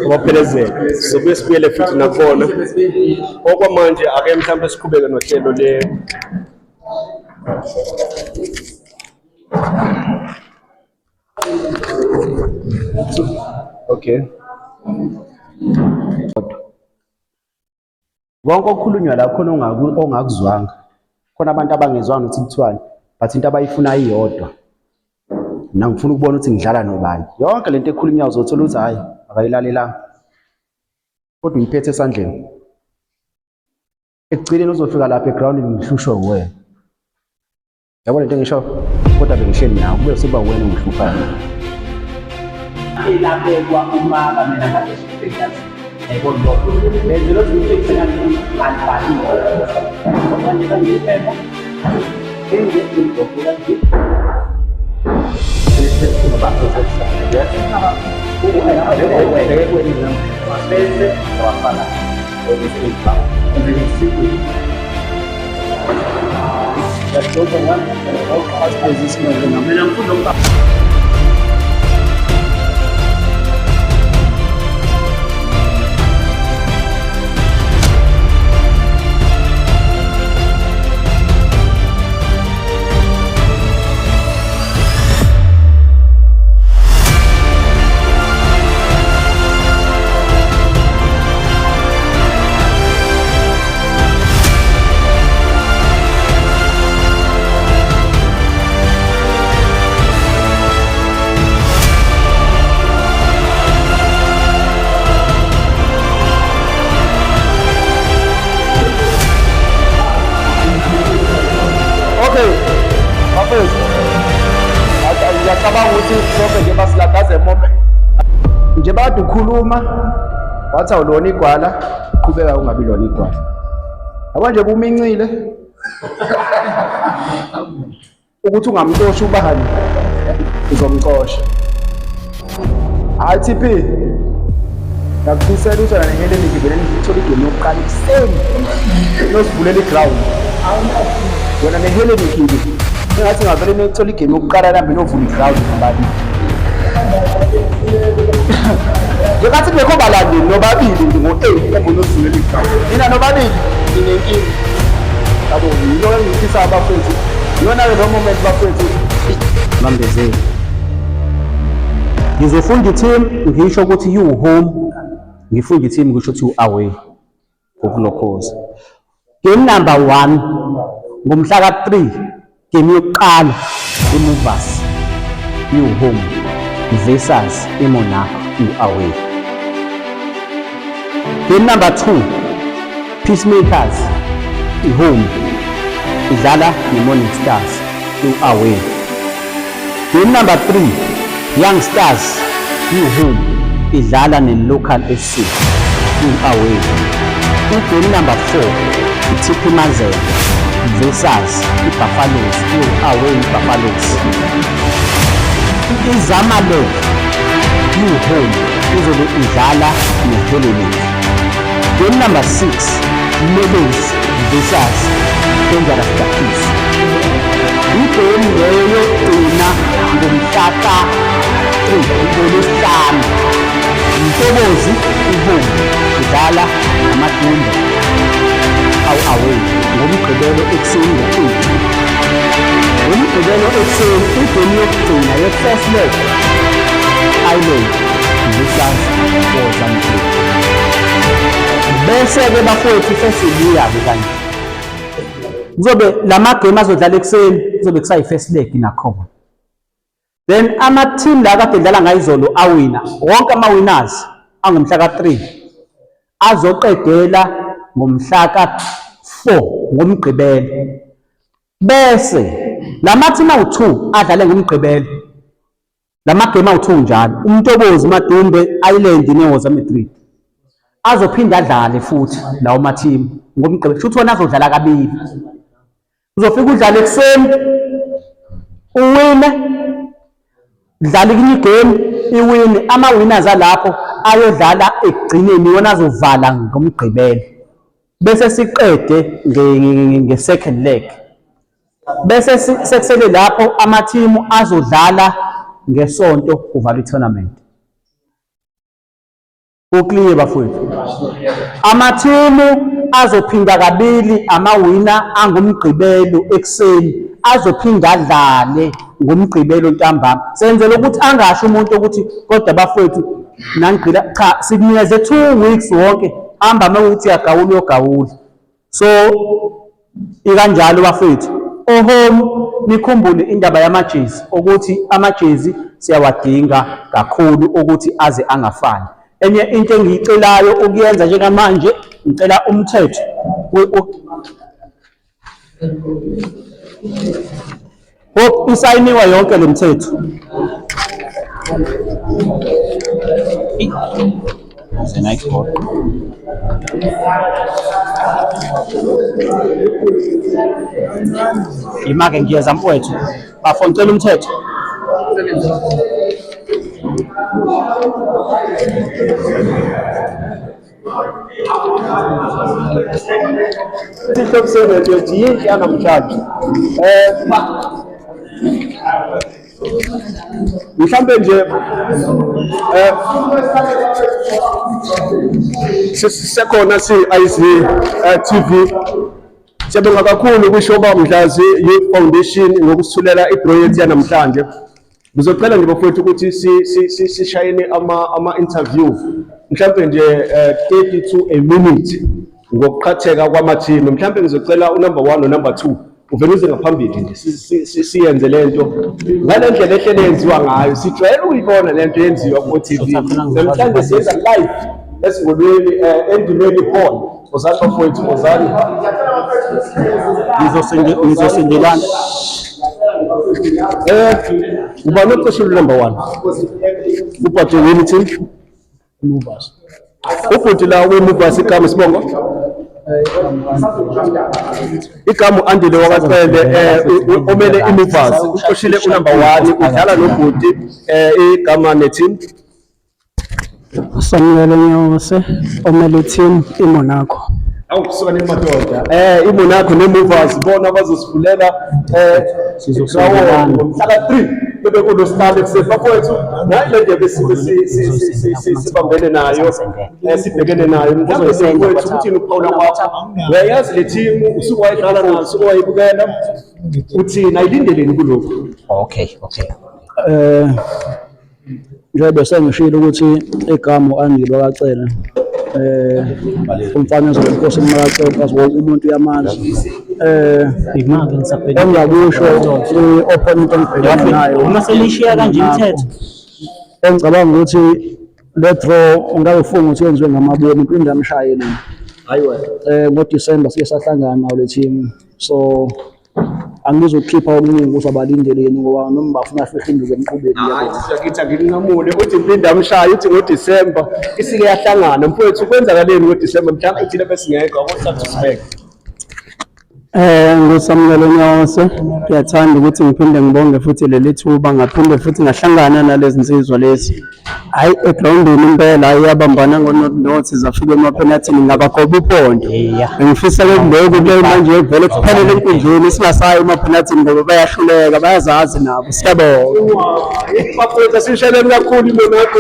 abaphelezele, sizobuye sibuyele futhi nakubona. Okwamanje ake mhlawumbe siqhubeke nohlelo le okay. Konke okukhulunywa la khona ongakuzwanga. Khona abantu abangezwanga ukuthi kuthiwani, but into abayifuna iyodwa. Mina ngifuna ukubona ukuthi ngidlala nobani. Yonke lento ekhulunywa uzothola ukuthi hayi akayilalelanga. Kodwa uyiphethe esandleni. Ekugcineni uzofika lapha egroundini ngihlushwe uwena. Yabona into engisho? Kodwa bengihleli nawe kube soba wena ungihluphayo. Elabekwa umaka mina ngabesifikazi. Ekon lo. Benzelo ukuthi ngani manje kangiphepha. Ngokula nje. Ngiyacabanga ukuthi sonke nje basilagaze moment. Nje bade ukhuluma wathi awulona igwala, qhubeka ungabi lona igwala. Yabo nje bumincile. Ukuthi ungamxoshi ubani uzomxosha. Hayi TP. Ngakufisela ukuthi wena ngeke ngivele ngithola igame yokuqala ikuseni. Nosivulela iground. Wena ngehele ngikile. Ngathi ngavele ngithola igame yokuqala lambe novula iground ngabani. Njengathi bekho balandeli nobabili nje ngo8 embonosivulela iground. Mina nobabili nginenkinga. Yabo yilo engifisa abafethu. Yona le moment bafethu bambezeli. Ngizofunda i-team ngisho ukuthi you home, ngifunda i-team ngisho ukuthi you away ngokulokhoza. Game number 1 ngomhla ka3 game yokuqala eMovas you home versus eMonaco you away. Game number 2 Peacemakers home idlala neMorning Stars you away. Game number 3 Young Stars you home idlala ne-Local FC you away. Game number 4 iTP Mazembe versus iBuffaloes you away iBuffaloes. iZamalek you home izobe idlala neHellenic Game number 6, Meadows versus Dangerous Duckies. Igame leyo yokugcina ngomhla ka-3 ngoLwesihlanu. Mtobozi Ubuntu udlala namadumbe away ngoMgqibelo ekuseni ngo-8. ngoMgqibelo ekuseni igame yokugcina ye-first leg Island versus Mozambique. Bese-ke bafowethu sesibuya-ke kanje. Kuzobe lamagame azodlala ekuseni kuzobe kusayi-first leg nakhona. Then ama-team la kade dlala ngayizolo awina, wonke ama-winners angomhla ka-3 azoqedela ngomhla ka-4 ngoMgqibelo. Bese lama-team awu-2 adlale ngoMgqibelo. Lamagame awu-2 njalo. Umtobozi, Madumbe, Island neMozambique azophinda adlale futhi lawo ma-team ngoMgqibelo. Futhi wona azodlala kabili. Uzofika udlale ekuseni uwine, dlala ikinye igame iwine, ama-winners alapho ayodlala ekugcineni wona azovala ngoMgqibelo. Bese siqede nge-second leg. Bese sekusele lapho ama-team azodlala ngesonto kuvala i-tournament. Ukliye bafowethu. Ama-team azophinda kabili ama-winner angomgqibelo ekuseni azophinda adlale ngoMgqibelo ntambama. Senzela ukuthi angasho umuntu ukuthi kodwa bafowethu nangigqila cha, sikunikeze 2 weeks wonke hamba mawuthi uyagawula uyogawula. So ikanjalo bafowethu. Ohome nikhumbule indaba yamajezi ukuthi amajezi siyawadinga kakhulu ukuthi aze angafani. Enye into engiyicelayo ukuyenza njengamanje ngicela umthetho isayiniwa yonke le mthetho. Imake ngiyeza mfowethu bafoncela umthetho. Top 7 nje yinhle yanamhlanje. Mhlambe nje sisekhona si-IZ TV. Siyabonga kakhulu kwishoba Mdlazi Youth Foundation ngokusithulela iproject yanamhlanje. Ngizocela nje bafowethu ukuthi sishayene ama-interview mhlambe nje 30 to a minute ngokuqhatheka kwama-team. Mhlambe ngizocela unumber 1 no-number 2 uvenuze ngaphambili nje siyenze lento ngale ndlela ehlele yenziwa ngayo. Sijwayele ukuyibona lento yenziwa ku-TV. Namhlanje siyenza live esikolweni endimeni hall. Ozani bafowethu, ozani. Ngizosendelana. Uba noqoshelo number 1. Uphathe yini team? Movers. Ubhuti la we-Movers igama Sibongo? Igama Andile wakacele omele i-Movers. Uqoshile unumber 1 udlala nobhuti igama ne-team. Samuel Nyose omele team iMonaco. Awukusona emadoda. iMonaco ne-Movers bona bazosivulela Sizosendelana. ngomhla ka-3 bebe kuloStars ekuseni bafowethu. Nayi le ndebe sibambene nayo sibhekene nayo. Mhlawumbe bafowethu uthini ukuphawula kwakho? Uyayazi le team usuke wayidlala nayo usuke wayibukela uthini ayilindeleni kulokhu? Okay. Njengoba sengishilo ukuthi igama uAndile wakacela umfana zonke uMaracela kasi wonke umuntu uyamazi Imake ngisabheka. engakusho i-opponent engibhekana nayo Uma selishiya kanje imithetho. engicabanga ukuthi le draw ungayifunga ukuthi yenziwe ngamabomu uphinde amshaye nini Hayiwe. ngoDisemba siye sahlangana nawo le team so angizokhipha okuningi ukuthi abalindeleni ngoba noma bafuna afike induku emqubeni yabo. Siyakithi nginqamule uthi impinde amshaya uthi ngoDisemba isike yahlangana mfowethu kwenzakaleni ngoDisemba mhlawumbe thina besingekho abo satisfact. Ngosamukelo Nyawo, ngiyathanda ukuthi ngiphinde ngibonge futhi leli thuba, ngaphinde futhi ngahlangana nalezi nsizwa lezi. Hayi egrawundini impela ayabambana ngonothi zafika emaphenathini ngabagoba upondo. Ngifisa ukubeka kule manje vele kuphelele enkundleni singasayi emaphenathini ngoba bayahluleka bayazazi nabo. Siyabonga. Bafowethu sisheleni kakhulu into nakho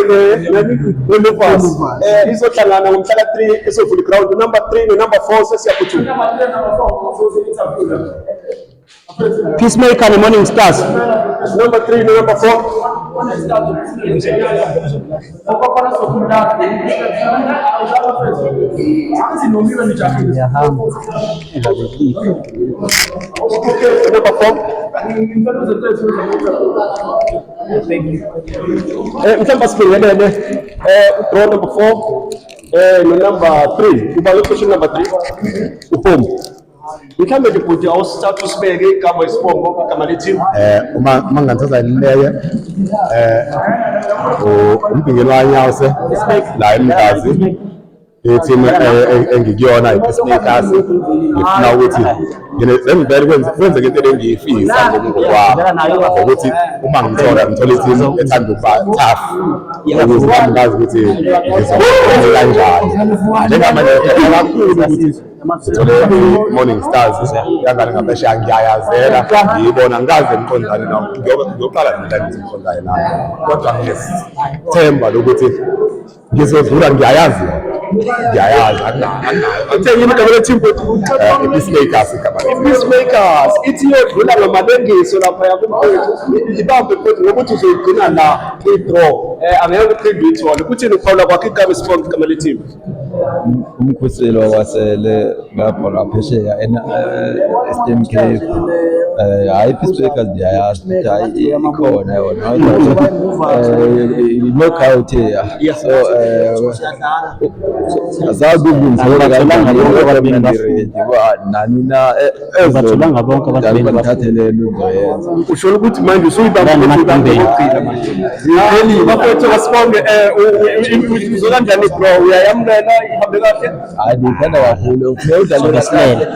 le-Lupus. Izohlangana ngomhla ka-3 esovula ground number 3 no-number 4 sesiyaphuthuma. Peacemaker and Morning Stars. Number 3 no number 4. Mhlawumbe sibingelele draw number 4 no number 3 kuba location number 3 uPombo. Mhlawumbe nje bhuti awusithatha usibeke igama isibongo igama leteam. Uma ngathatha lileke umbingeni wanyawuse la eMgazi team engikuyona iPeacemakers ngifuna ukuthi ngivele kwenzeke into engiyifisa ngokwami ukuthi uma ngithola i-team ethanda ukuba tough ukuze ngazi ukuthi ngizokwenza kanjani njengamanje kakhulu ukuthi Morning Stars yangane ngapesha ngiyayazela ngiyibona ngaze ngiqondane nawo ngiyoqala ngithi ngiqondane nawo kodwa ngisithemba lokuthi ngizodlula ngiyayazi Athe yini igama leteam Peacemakers Peacemakers ithi yodlula ngamalengiso lapha yakumfowethu ibambe futhi ngokuthi uzoyigcina la kwi-draw angeke uphinde uyithole kuthini ukuphawula kwakho igama isibongo igama leteam. Umkhuseli wakwasele lapha ngaphesheya Eastern Cape hayi Peacemakers ndiyayazi ukuthi hayi ikhona yona knockout here so azazi ukungizela kanjani nani na ezathulanga bonke abantu bathathelene uzoyenza usho ukuthi manje usuyibamba ngokugcina manje zipheli bafowethu kasibonge uzola kanjani bro uyayamlela ihambe kahle hayi ngithanda kakhulu ufuna udlale ngesinele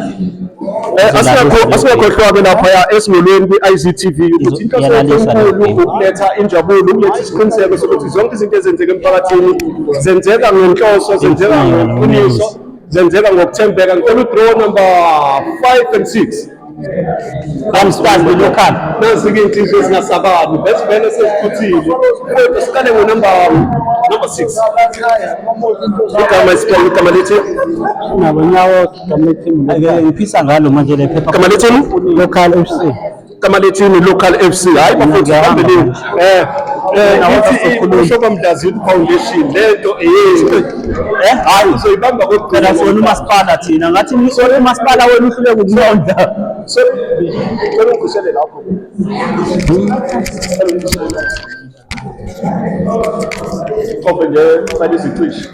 asingakhohlwa-ke lapha esingolweni kwi-ICTV ukuthi into enkulu ukuletha injabulo ukuletha isiqiniseko sokuthi zonke izinto ezenzeka emphakathini zenzeka ngenhloso zenzeka ngeqiniso zenzeka ngokuthembeka. Ngicela udraw number 5 and 6 Stars local nazi-ke iy'nsizwa ezingasababi bese vele seziphuthile kodwa siqale number 6 igama isibongo igama lethi Nabo Nyawo Committee ake ngiphisa ngalo manje le phepha igama lethi Local FC. igama lethi Local FC hayi bafowethu phambili uShoba Mdlazini Foundation lento hayi uzoyibamba phela sona umasipala thina ngathi umasipala wenu uhluleka ukulonda so ngicela ungishele lapho Open nje manje izicishe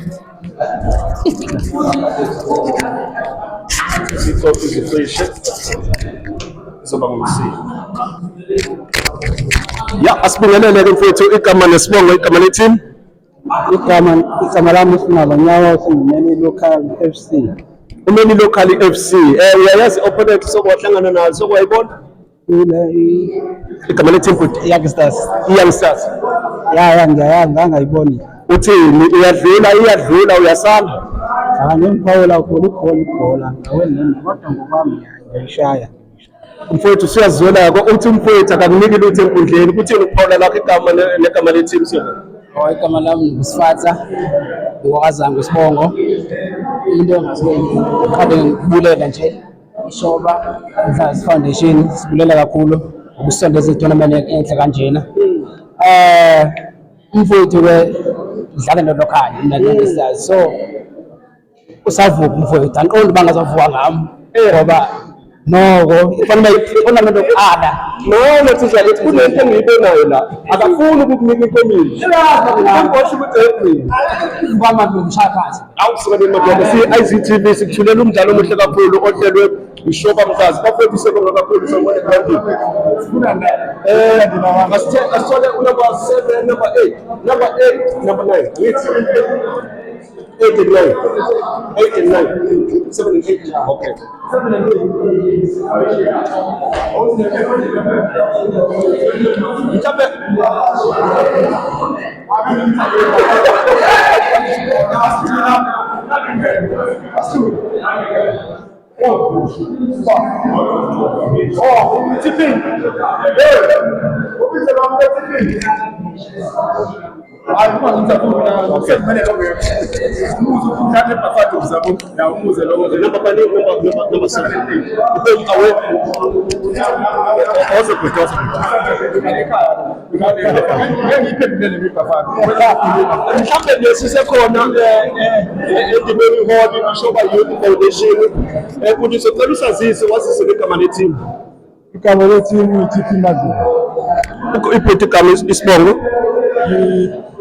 izicishe zoba ngumsini ya asibingelele-ke mfowethu igama nesibongo igama leteam Igama lami Sinabo Nyawo Simeni Local FC. umeni Local FC uyayazi opponent sokuwahlangana nazo sokuwayibona igama leteam futhi Young Stars. Young Stars Ya ngiyayazi ngangayiboni. uthini iyadlula uyasanda Ngiphawula ibhola ngaweni kodwa ngobami ngiyishaya. umfowethu siyazwela-ko uthi umfowethu akakuniki lutho enkundleni kuthini ukuphawula lakho igama negama leteam siyona Igama lami nguSifatha ngokwazango Sibongo. Into engasiqale ngikubulela nje Ishoba Mdlazini Foundation sibulela kakhulu ukusondeza i-tournament enhle kanjena. Umfowethu ke udlala no-local Young Stars so usavuka umfowethu andiqondi bangazavuka ngami ngoba noko i-tournament yokuqala lethi zalethi kunento engiyibonayo la akafuni ukukunika inkomile angibosho ukuthi eqini kwamabishaphathi awusukaneni madoda siyi-ICTV sikuthulela umdlalo omuhle kakhulu ohlelwe Ishoba Mdlazini bafowethu sebonga kakhulu sawubona egrandini asithole number 7 number 8 number 9 ngithi 8 and 9. 8 and 9. 7 and 8. Okay. 7 and 8. Tipping. Mhlambe lesisekhona endimeni iholi ishoba youth foundation ukuthi sicela usazise wasise igama leteam. Igama leteam iTP Mazembe. Iphethe igama isibongo.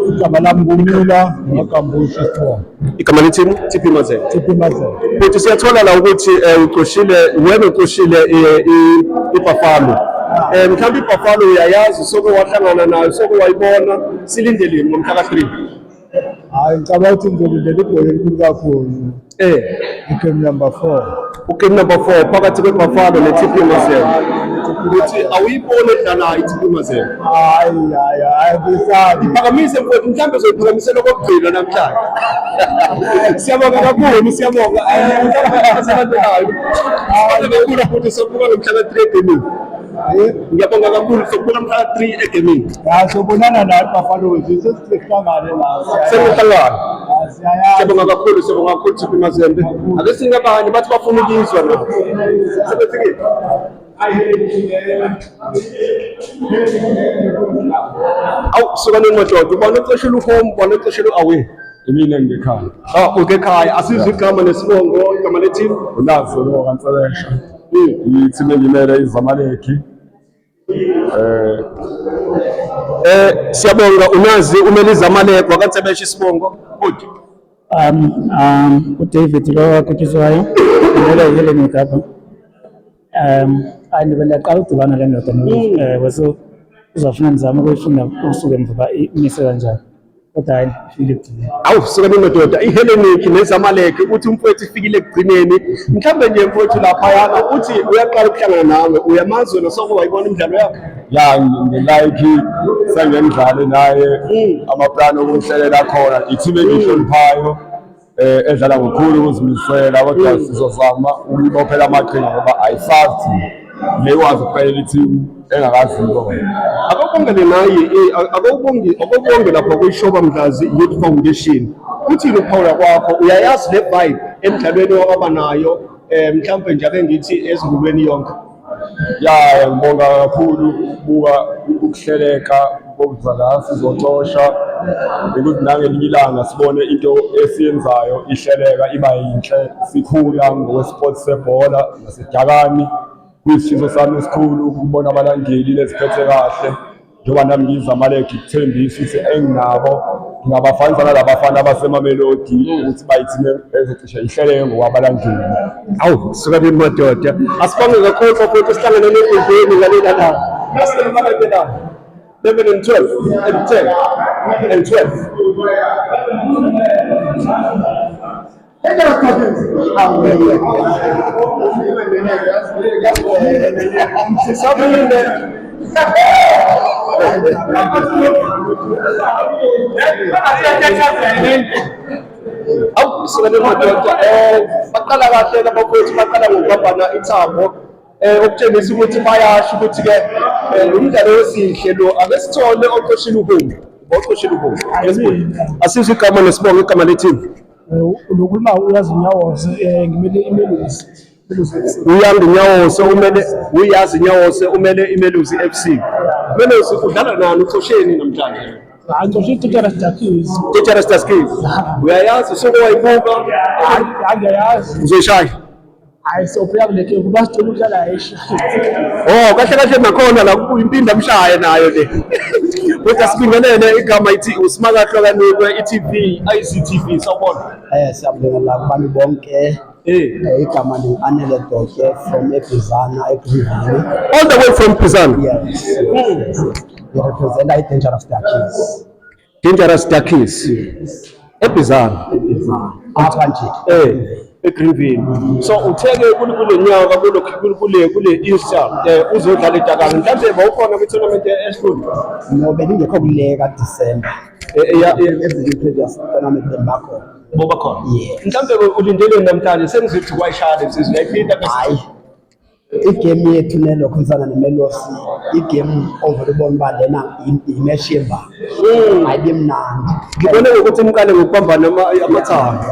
Igama lami ngumila Makambushi Strong. Igama leteam TP Mazembe. TP Mazembe. Futhi siyathola la ukuthi uqoshile wena uqoshile iBuffalo. Mhlawumbe iBuffalo uyayazi soko wahlangana nayo soko wayibona silindeleni ngomhla ka3. Hayi ngicabanga ukuthi ngizolindela ibhola elikhulu kakhulu. Game number 4. Game number 4 phakathi kweBuffalo neTP Mazembe. Ukuthi awuyibone edlala iTP Mazembe. Hayi bisabi. Phakamise mfowethu mhlawumbe uzoyiphakamisela okugcina namhlanje. Siyabonga kakhulu siyabonga. Abantu hayi. Kakhulu futhi sokubuka ngomhla ka3 egaming. Ngiyabonga kakhulu sokubuka mhla ka3 egaming. Sobonana naye Buffalo sesihlangane la. Sesihlangana. Siyabonga kakhulu TP Mazembe. Ake singabanye bathi bafuna ukuzwa nabo. Sebefike. Awu sukani madoda ubona uxeshela uhome ubona uxeshela away. Mina ngekhaya. Ukekhaya asizwe igama nesibongo igama leteam unazo lo kanselesha. Ithi ngimele iZamaleki. Siyabonga unazi umele iZamaleki wakaNtsebeshe isibongo. Good. uDavid lo akuthiswayo ngelo yele ngigaba. Andibelaqala udibana le ndoda weso uzafuna nizama ukuyifunda usuke emva imise kanjani. Kodwa hayi Philip. Awu sukani madoda iHellenic neZamaleki uthi umfowethu ifikile ekugcineni mhlambe nje mfowethu lapha yana uthi uyaqala ukuhlangana nawe uyamazi wena soko wayibona imidlalo yakho. Ya ngilike sengemdlalo naye amaplani okumhlelela khona i-team engihloniphayo edlala ngokukhulu ukuzimisela kodwa sizozama ukubophela amaqhinga ngoba ayisazi lekwazi ukuphela i-team engakaziyo. Akubongele naye akubonge lapha kuyishoba Mdlazi Youth Foundation. Uthini ukuphawula kwakho uyayazi le vibe emidlalweni owaba nayo mhlawumbe nje ake ngithi ezingulweni yonke. Ya ngibonga kakhulu ukubuka ukuhleleka kokuzala sizocosha ukuthi nangelinye ilanga sibone into esiyenzayo ihleleka iba yinhle sikhula ngokwesports sebhola nasedakani. Kuyisifiso sami esikhulu ukubona abalandeli leziphethe kahle njengoba nami ngiyiZamaleki kuthembisa ukuthi enginabo ngingabafanisa nalabafana abasemamelodi ukuthi bayithime ezocishe ihleleke ngokwabalandeli. Awu sukani madoda asibonge kakhulu futhi sihlangene nenkundleni ngalela la. Asibonge la 11 and 12 and 10 and 12. Awu sukani madoda baqala kahle labafowethu baqala ngokubambana ithambo okutshengisa ukuthi bayasho ukuthi ke umdlalo wesihle lo ake sithole oqoshile uhomu oqoshile uhomu. Asizwe igama nesibongo igama leteam. Ulokulima uyazinyawoze ngimele iMelusi. Uyazi Nyawose umele iMelusi FC. Melusi udlala nani uXosheni namhlanje? Angixoshile Teacher's Stakis. Teacher's Stakis. Uyayazi soko wayibuka? Angiyazi. Uzoyishaya? Hayi sophela kuleke kuba sicela ukudlala ayisha. Kahle nakhona la impinda mshaya nayo le. Kodwa sibingelele igama ithi uSimakahlo kaNikwe iTV ICTV sawubona. Siyabonga kubantu bonke. Igama Anele Doke from Ebizana eGreenville. All the way from Bizana? Yes. We represent Dangerous Stakis. Dangerous Stakis. eBizana apha nje eGreenville. So utheke kule nyaka kule Easter uzodlala eDakar. Mhlawumbe bawukhona kwi-tournament eShulu no bengingekho kuleka December ezinye previous tournament bakhona boba khona. Mhlawumbe ulindele namhlanje sengizothi kwayishale insizwe yayiphinda hayi igame yethu nelo khonsana nemelosi igame overibona ba lena imesh yemba ayibe mnandi ngibone ukuthi imkale ngokubambana amathambo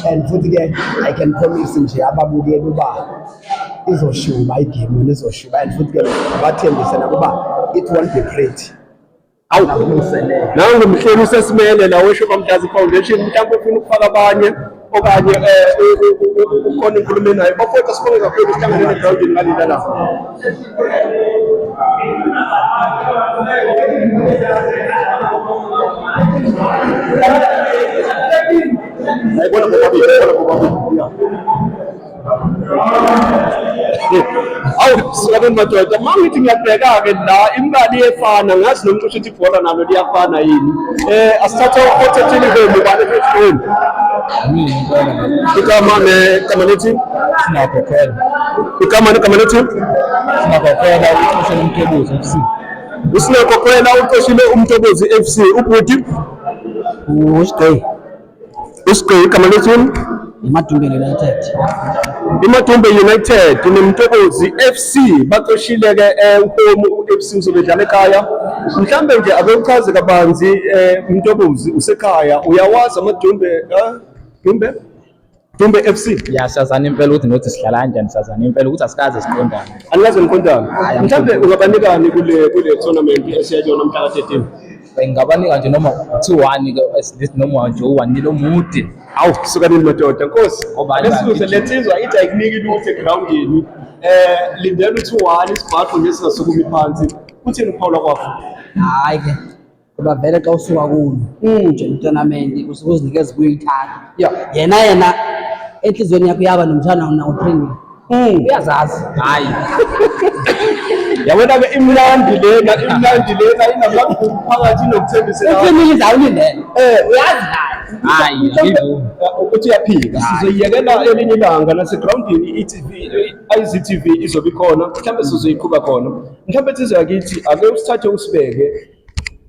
and futhi ke I can promise nje ababukeli uba izoshuba igame izoshuba and futhi ke bathembise nakuba it won't be great. Nangu mhleli usesimele la wesho kaMdazi Foundation mhlawumbe ufuna ukufaka abanye okanye ukhona inkulumo nayo bafowethu sibonge kakhulu sihlangane negroundini ngalila la ayibona ngoba awu sikabe madoda mangithi ngiyabheka-ke la imali iyefana ngazi nomntu usho ibhola nalo liyafana yini asithathe u-Potentile Home ubani fethu igama lethi Sinakokhwela. igama lethi Sinakokhwela uqoshele Umtobozi FC. Usinakokhwela uqoshile Umtobozi FC ubhuti usigqi igama lethi Imadumbe United. Imadumbe United neMtobozi FC baqoshile ke uHome FC uzobedlala ekhaya. Mhlambe nje akuchaze kabanzi Mtobozi usekhaya uyawazi amadumbe Dumbe FC. Ya siyazana impela ukuthi nothi sidlala kanjani siyazana impela ukuthi asikaze siqondane. Anikaze niqondane. Mhlambe ungabanikani kule tournament esiyayona mhla ka-13? Ngingabanika nje noma 2-1 ke lesithi noma nje u1 lo mude. Awu sukanini madoda Nkosi. Lesizwe letsizwa ithi ayikuniki lutho egroundini. Lindela u2-1 isibhaxo nje singasukumi phansi. Uthini uPaula kwakho? Hayi ke kuba vele xa usuka kulo nje tournament usuke uzinikeza kuyithatha yena enhlizweni yakho yaba nomthana nawo training uyazazi Hayi. Yabona ke imnandi lena inamabhuku phakathi nokuthembisa la. training izawulindela uyazi nayo Hayi ngivuma. Ukuthi uyaphika sizoyiyekela elinye ilanga nasegroundini IZTV izobe ikhona mhlawumbe sizoyiqhuba khona mhlawumbe sizwe yakithi ake usithathe usibeke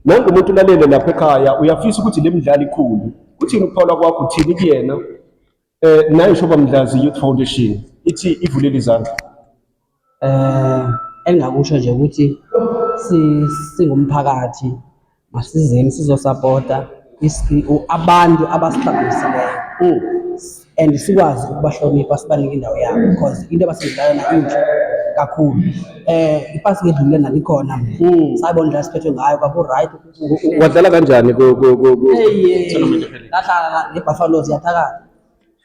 nangu umuntu ulalele lapha ekhaya uyafisa ukuthi le midlalo ikhulu uthini ukuphawula kwakho uthini kuyena nayo shoba Mdlazi Youth Foundation ithi ivulele izandla engakusho nje ukuthi singumphakathi masizeni sizosupporta abantu abasiqhaqhisileyo and sikwazi ukubahlonipha sibanike indawo yabo because into abasizidlalana inhle kakhulu ipasi ngedlule nalikhona sayibona indlela siphethwe ngayo kakhulu right wadlala kanjani lahlala neBuffaloes yathakala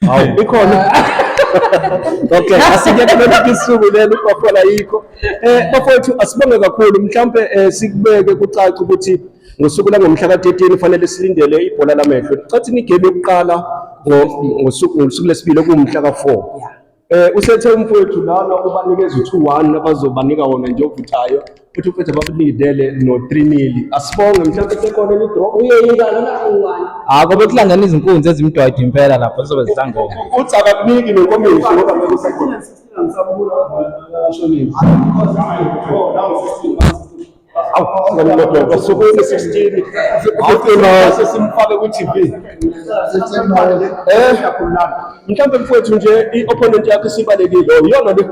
hawu ikhona okay asike kulona isuku lelo uBuffalo yikho bafowethu asibonge kakhulu mhlambe sikubeke kucaca ukuthi ngosuku la ngomhla ka-13 kufanele silindele ibhola lamehlo cathi igame yokuqala ngosuku lesibili okuwumhla ka4 usethe umfowethu lana ubanikeza u2-1 abazobanika wona nje ovuthayo futhi umfowethu bakulindele no3-0 asibonge mhlawumbe sekhona le draw Ngoba kuhlangana izinkunzi ezimdwayidwa impela lapho sizobe zihlangene. uthi akakuniki nenkomiso ngoba manje usekhona basuke 16 simfake ku-TV mhlawumbe mfowethu nje i-opponent yakho isibalekile iyona le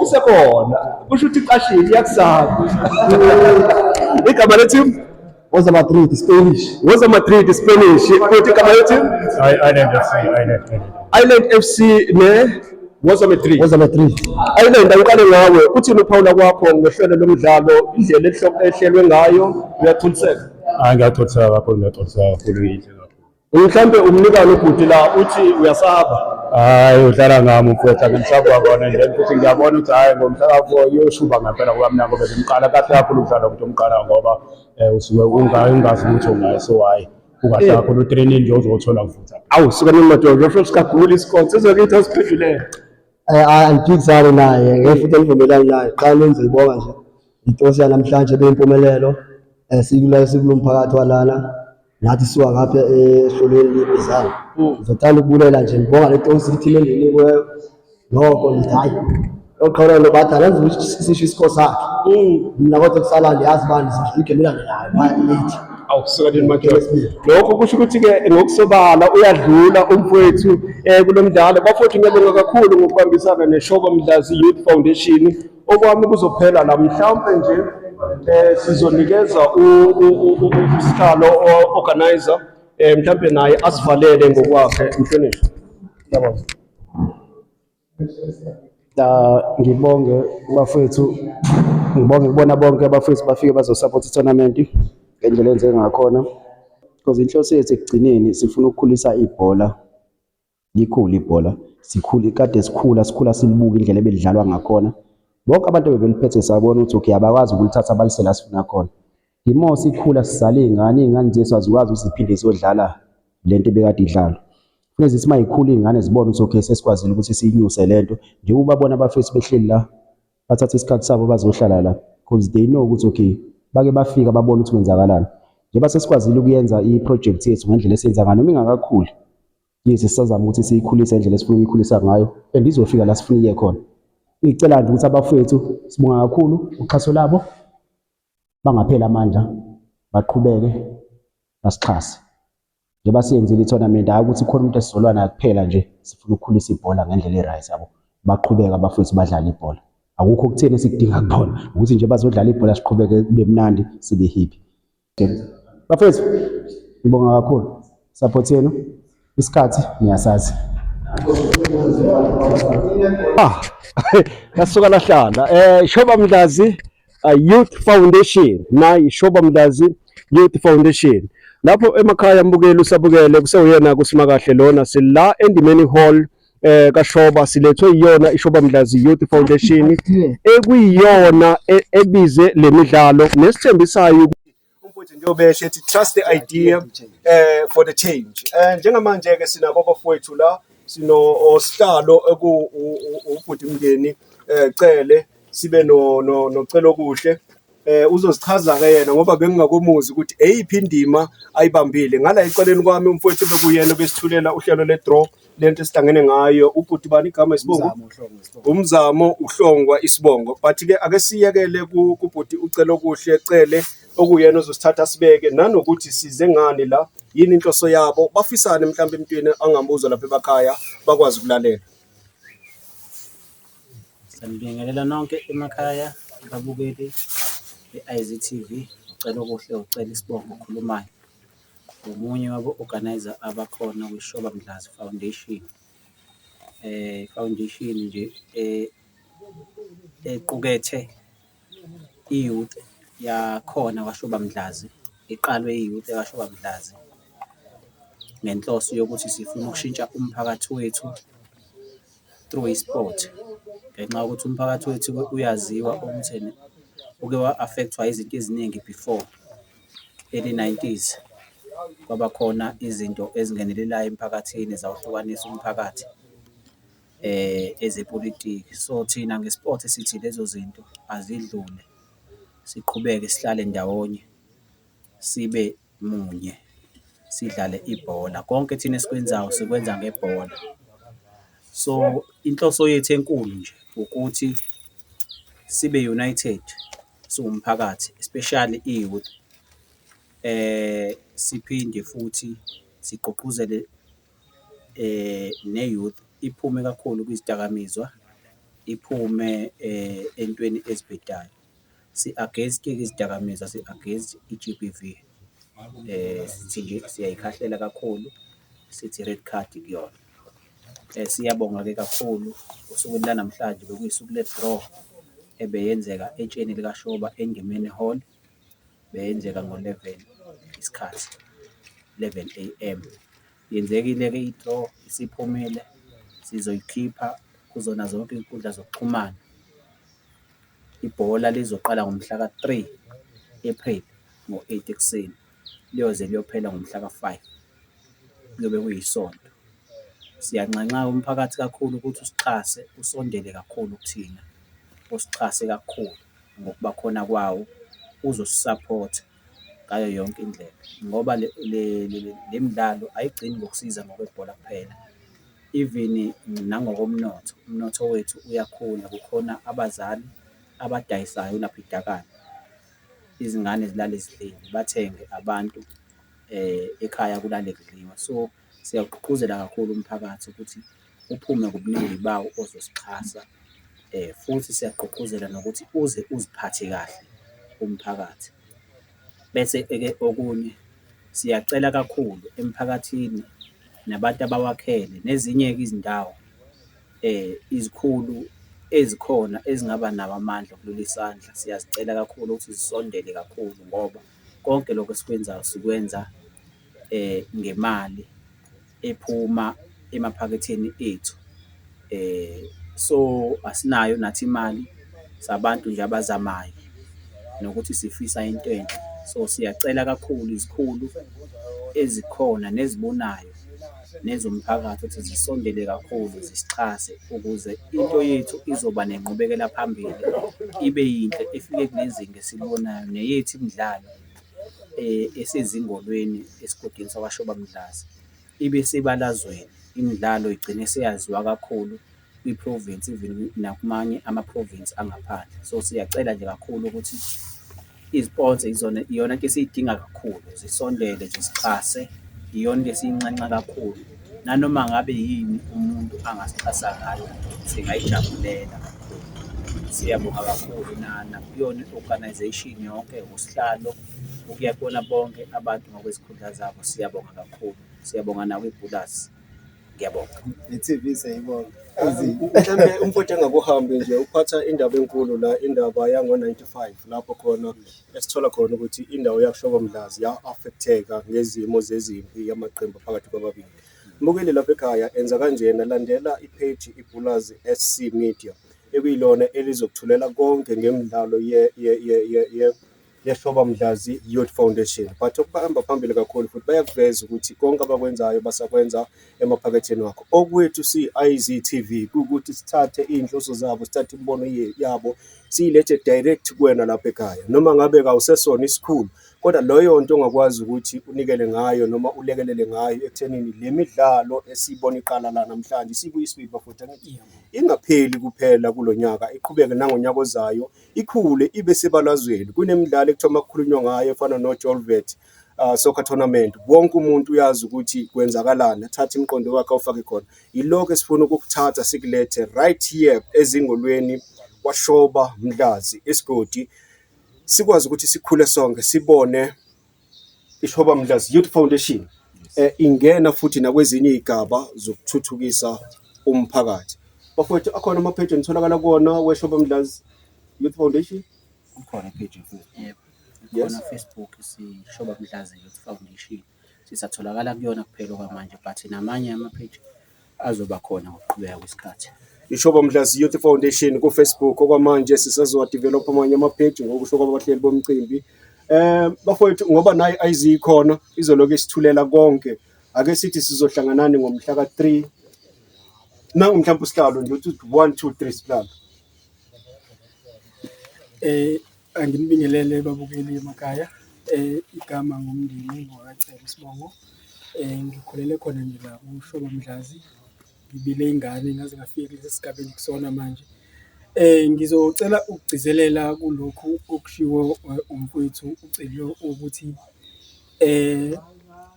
isekhona kusho ukuthi iqashile iyakusaba igama lethi Woza Madrid Spanish futhi igama lethi Island FC ne Woza Madrid Island ayiqale ngawe uthini uPaula kwakho ngohlelo lomdlalo indlela ehlelwe ngayo uyachuliseka Ngiyathokoza kakhulu mhlawumbe umnikani ubhuti la uthi uyasaba hayi udlala ngami mfowethu ngisaba kona nje futhi ngiyabona ukuthi hayi ngomhla ka4 yoshuba ngempela kwamna ngoba ngimqala kahle kakhulu ukudlala ukuthi umqala ngoba usuke ungazi lutho ngayo so hayi ukahle kakhulu utraining nje uzothola mfutha awu suka nemadoda futhi sikagula isikole sizokithi asiphendulele angiphikisani naye ngefuthi elivumelani naye qala nenze ibonga nje intosi yanamhlanje beyimpumelelo sikulomphakathi walana nathi suka ngapha ehlolweni lebizana ngizothanda ukubulela nje ngibonga le nto ithile endinikweyo noko nithi hayi oqhawula lo bathi alenze ukuthi sisho isikho sakhe mina kodwa kusala ndiyazi uba ndizoyigemelana nayo phaya late awusukeleni madoda lokho kusho ukuthi-ke ngokusobala uyadlula umfowethu kulo mdlalo. Bafowethu ngiyabonga kakhulu ngokubambisana neShoba Mdlazi Youth Foundation. Okwami kuzophela la, mhlawumpe nje sizonikeza usihlalo organizer mhlawumpe naye asivalele ngokwakhe. Mhlonishwa, ngiyabonga. Ngibonge bafethu, ngibona bonke abafethu bafike bazosupport i-tournament ngendlela enze ngakhona, because inhloso yethu ekugcineni sifuna ukukhulisa ibhola, likhulu ibhola, kade sikhula silibuka indlela ebelidlalwa ngakhona. Bonke abantu bebeliphethe sabona ukuthi okay abakwazi ukulithatha balise la sifuna khona. The more sikhula sisale iy'ngane zethu azikwazi ukuthi ziphinde ziyodlala lento ebekade idlalwa. Kufanele zithi uma yikhula iy'ngane zibone ukuthi okay sesikwazile ukuthi siyinyuse lento, njengoba babona abafethu behleli la bathatha isikhathi sabo bazohlala la, because they know ukuthi okay bake bafika babone ukuthi kwenzakalani. Njengoba sesikwazile ukuyenza i-project yethu ngendlela esenza ngayo noma ingakakhuli, yize sisazama ukuthi siyikhulise ngendlela esifuna ukuyikhulisa ngayo and izofika la sifuna iye khona. Ngicela nje ukuthi abafethu sibonga kakhulu uxhaso labo, bangapheli amandla, baqhubeke basixhase. Njengoba siyenzile i-tournament, hayi ukuthi khona umuntu esizolwa naye kuphela nje, sifuna ukukhulisa ibhola ngendlela e-right yabo. Baqhubeka abafethu badlale ibhola. Akukho okutheni esikudinga kubona ukuthi nje bazodlala ibhola siqhubeke kube mnandi sibe happy. Bafethu ngibonga kakhulu support yenu, isikhathi niyasazi. Lasuka lahlala Shoba Mdlazi Youth Foundation na Shoba Mdlazi Youth Foundation. Lapho emakhaya mbukeli usabukele kusewuyena kusimakahle lona sila endimeni hall kaShoba, silethwe iyona iShoba Mdlazi Youth Foundation ekuyiyona ebize le midlalo nesithembisayo umfowethu Ndiyobeshe ethi trust the idea for the change. Njengamanje ke sinabo abafowethu la, sino osihlalo ubhuti Mngeni Cele, sibe nocelo kuhle uzosichaza ke yena ngoba bengingakomuzi ukuthi eyiphi indima ayibambile ngala eceleni kwami. Umfowethu bekuyena besithulela uhlelo le-draw lento esihlangene ngayo, ubhuti bani igama Isibongo, uMzamo uhlongwa Isibongo. But ke ake siyekele kubhuti ucelo kuhle Cele okuyena ozosithatha sibeke nanokuthi size ngani la, yini inhloso yabo, bafisane mhlawumbe emntwini angambuzwa lapha emakhaya bakwazi ukulalela. Sanibingelela nonke emakhaya ababukeli be-IZTV. Ucela kuhle, ucela Isibongo okhulumayo, omunye wabo-organizer abakhona kwiShoba Mdlazi Foundation. Foundation nje equkethe i-youth yakhona kwaShoba Mdlazi, iqalwe i-youth yaShoba Mdlazi ngenhloso yokuthi sifuna ukushintsha umphakathi wethu through isport, ngenxa yokuthi umphakathi wethu uyaziwa ukuthi uke wa-affectwa izinto eziningi before early 90s. Kwaba khona izinto ezingenelelayo emphakathini zawuhlukanisa umphakathi ezepolitiki. So thina ngesport sithi lezo zinto azidlule, siqhubeke sihlale ndawonye, sibe munye, sidlale ibhola. Konke thina esikwenzayo sikwenza ngebhola. So inhloso yethu enkulu nje ukuthi sibe united siwumphakathi, especially i-youth. Siphinde futhi sigqugquzele ne-youth iphume kakhulu kwizidakamizwa, iphume entweni ezibhedayo. Si-against-ke izidakamizwa, si-against i-GBV. Sithi nje siyayikhahlela kakhulu, sithi red card kuyona. Siyabonga-ke kakhulu usukwini lanamhlanje bekuyisuku le-draw ebeyenzeka etsheni likaShoba endimeni hall, beyenzeka ngo-11 isikhathi 11 AM. Yenzekile-ke i-draw, isiphumile, sizoyikhipha kuzona zonke iy'nkundla zokuxhumana. Ibhola lizoqala ngomhla ka-3 April ngo-8 ekuseni, liyoze liyophela ngomhla ka-5, kuyobe kuyisonto. Siyanxanxa umphakathi kakhulu ukuthi usixhase, usondele kakhulu kuthina, usixhase kakhulu ngokuba khona kwawo, uzosisupport ngayo yonke indlela, ngoba le midlalo ayigcini ngokusiza ngokwebhola kuphela, even nangokomnotho. Umnotho wethu uyakhula, kukhona abazali abadayisayo lapho idakana, izingane zilale zidlile, bathenge abantu ekhaya kulale kudliwa. So siyagqugquzela kakhulu umphakathi ukuthi uphume ngobuningi bawo ozosixhasa, futhi siyagqugquzela nokuthi uze uziphathe kahle umphakathi. Bese-ke okunye, siyacela kakhulu emphakathini nabantu abawakhele nezinye-ke izindawo, izikhulu ezikhona ezingaba nawo amandla okulula isandla, siyazicela kakhulu ukuthi zisondele kakhulu ngoba konke lokho esikwenzayo sikwenza ngemali ephuma emaphaketheni ethu. So asinayo nathi imali, sabantu nje abazamayo nokuthi sifisa into enhle. So siyacela kakhulu izikhulu ezikhona nezibonayo nezomphakathi ukuthi zisondele kakhulu zisixhase ukuze into yethu izoba nenqubekela phambili, ibe yinhle, ifike kulezinga esilibonayo, neyethu imidlalo esezingolweni esigodini sakwaShoba Mdlazi ibe sebalazweni, imidlalo igcine seyaziwa kakhulu kwi-province, even nakumanye ama-province angaphandle. So siyacela nje kakhulu ukuthi iziponsa iyona nto esiyidinga kakhulu, zisondele zisixhase, iyona into esiyinxenxa kakhulu. Nanoma ngabe yini umuntu angasixhasa ngayo, singayijabulela kakhulu. Siyabonga kakhulu nakuyona i-organization yonke, usihlalo, ukuya kubona bonke abantu ngokwezikhundla zabo, siyabonga kakhulu. Siyabonga nawe ibhulasi, ngiyabonga. I-TV siyayibonga. Mhlambe umfowethu engakuhambi nje uphatha indaba enkulu la, indaba yango-95 lapho khona esithola khona ukuthi indawo yakuShoba Mdlazi ya-affecteka ngezimo zezimpi yamaqembu phakathi kwababili. Mbukeli lapha ekhaya enza kanjena, landela ipage iBhulazi SC Media ekuyilona elizokuthulela konke ngemidlalo yeShoba Mdlazi Youth Foundation. But okuhamba phambili kakhulu futhi bayakuveza ukuthi konke abakwenzayo basakwenza emaphaketheni wakho. Okwethu si-IZTV kuwukuthi sithathe iy'nhloso zabo, sithathe imibono yabo, siyilethe direct kuwena lapha ekhaya. Noma ngabe kawusesona isikhulu, kodwa loyo nto ongakwazi ukuthi unikele ngayo noma ulekelele ngayo ekuthenini le midlalo esiyibona iqala la namhlanje sibuye isibiba futhi ingapheli kuphela kulo nyaka, iqhubeke nangonyaka ozayo, ikhule ibe sebalazweni. Kunemidlalo ekuthiwa makukhulunywa ngayo efana noJolvet soccer tournament, wonke umuntu uyazi ukuthi kwenzakalani, athathe imiqondo wakhe awufake khona. Yilokho esifuna ukukuthatha sikulethe right here ezingolweni kwaShoba Mdlazi esigodi, sikwazi ukuthi sikhule sonke sibone iShoba Mdlazi Youth Foundation ingena futhi nakwezinye izigaba zokuthuthukisa umphakathi. Bafowethu, akhona ama-page enitholakala kuwona weShoba Mdlazi Youth Foundation? Kukhona i-page yebo. Kukhona Facebook siShoba Mdlazi Youth Foundation. Sisatholakala kuyona kuphela okwamanje, but namanye ama-page azoba khona ngokuqhubeka kwesikhathi. iShoba Mdlazi Youth Foundation ku-Facebook okwamanje, sisazowa-develop amanye ama-page ngokusho kwabahleli bomcimbi. Bafowethu, ngoba nayo ayizikhona izoloku isithulela konke, ake sithi sizohlanganani ngomhla ka-3 na mhlawumbe usihlalo nje uthi 1 2 3 sihlalo. Anginibingelele babukeli emakhaya. Igama ngumndeni ngokwacela Sibongo. Ngikhulele khona nje la kuShoba Mdlazi, ngibile ingane ngaze ngafika kulesi sigabeni kusona manje. Ngizocela ukugcizelela kulokhu okushiwo umfowethu uCello ukuthi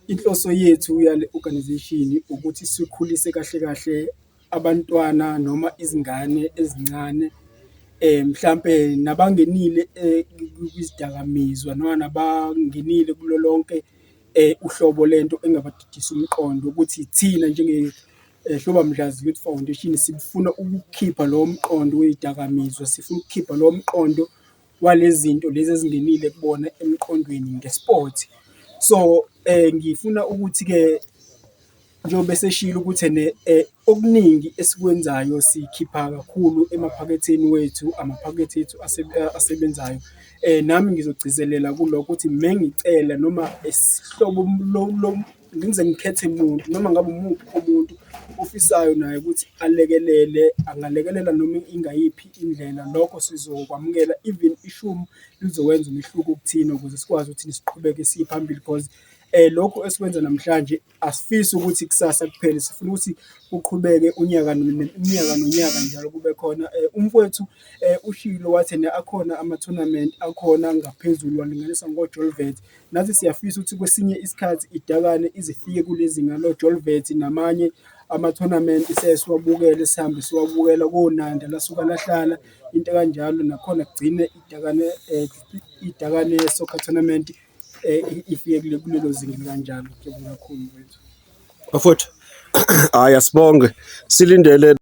inhloso yethu yale organization ukuthi sikhulise kahle kahle abantwana noma izingane ezincane, mhlambe nabangenile kwizidakamizwa noma nabangenile kulo lonke uhlobo lento engabadidisa umqondo, ukuthi thina Shoba Mdlazi Youth Foundation sifuna ukukhipha lo mqondo wezidakamizwa, sifuna ukukhipha lo mqondo walezi zinto lezi ezingenile kubona emqondweni ngesport. So ngifuna ukuthi-ke njengoba seshilo ukuthi okuningi esikwenzayo sikhipha kakhulu emaphaketheni wethu, amaphakethe ethu asebenzayo. Nami ngizogcizelela kuloko ukuthi mengicela noma esihlobo ngize ngikhethe umuntu noma ngabe umuphi umuntu ofisayo naye ukuthi alekelele, angalekelela noma ingayiphi indlela, lokho sizokwamukela. Even ishumi lizowenza umehluko kuthina ukuze sikwazi ukuthi siqhubeke siye phambili because lokhu esikwenza namhlanje asifisi ukuthi kusasa kuphele, sifuna ukuthi kuqhubeke unyaka nonyaka njalo kube khona. Umfowethu ushilo wathi akhona ama-tournament akhona ngaphezulu walinganisa ngoJolvet. Nathi siyafisa ukuthi kwesinye isikhathi iDakane izifike kulezi ngaloJolvet namanye ama-tournament siwabukele, sihambe siwabukela koNandi lasuka lahlala into kanjalo, nakhona kugcine iDakane soccer tournament ifike kulelo zinga kanjalo. Ngiyabonga kakhulu mfowethu. Bafowethu, hhayi asibonge silindele.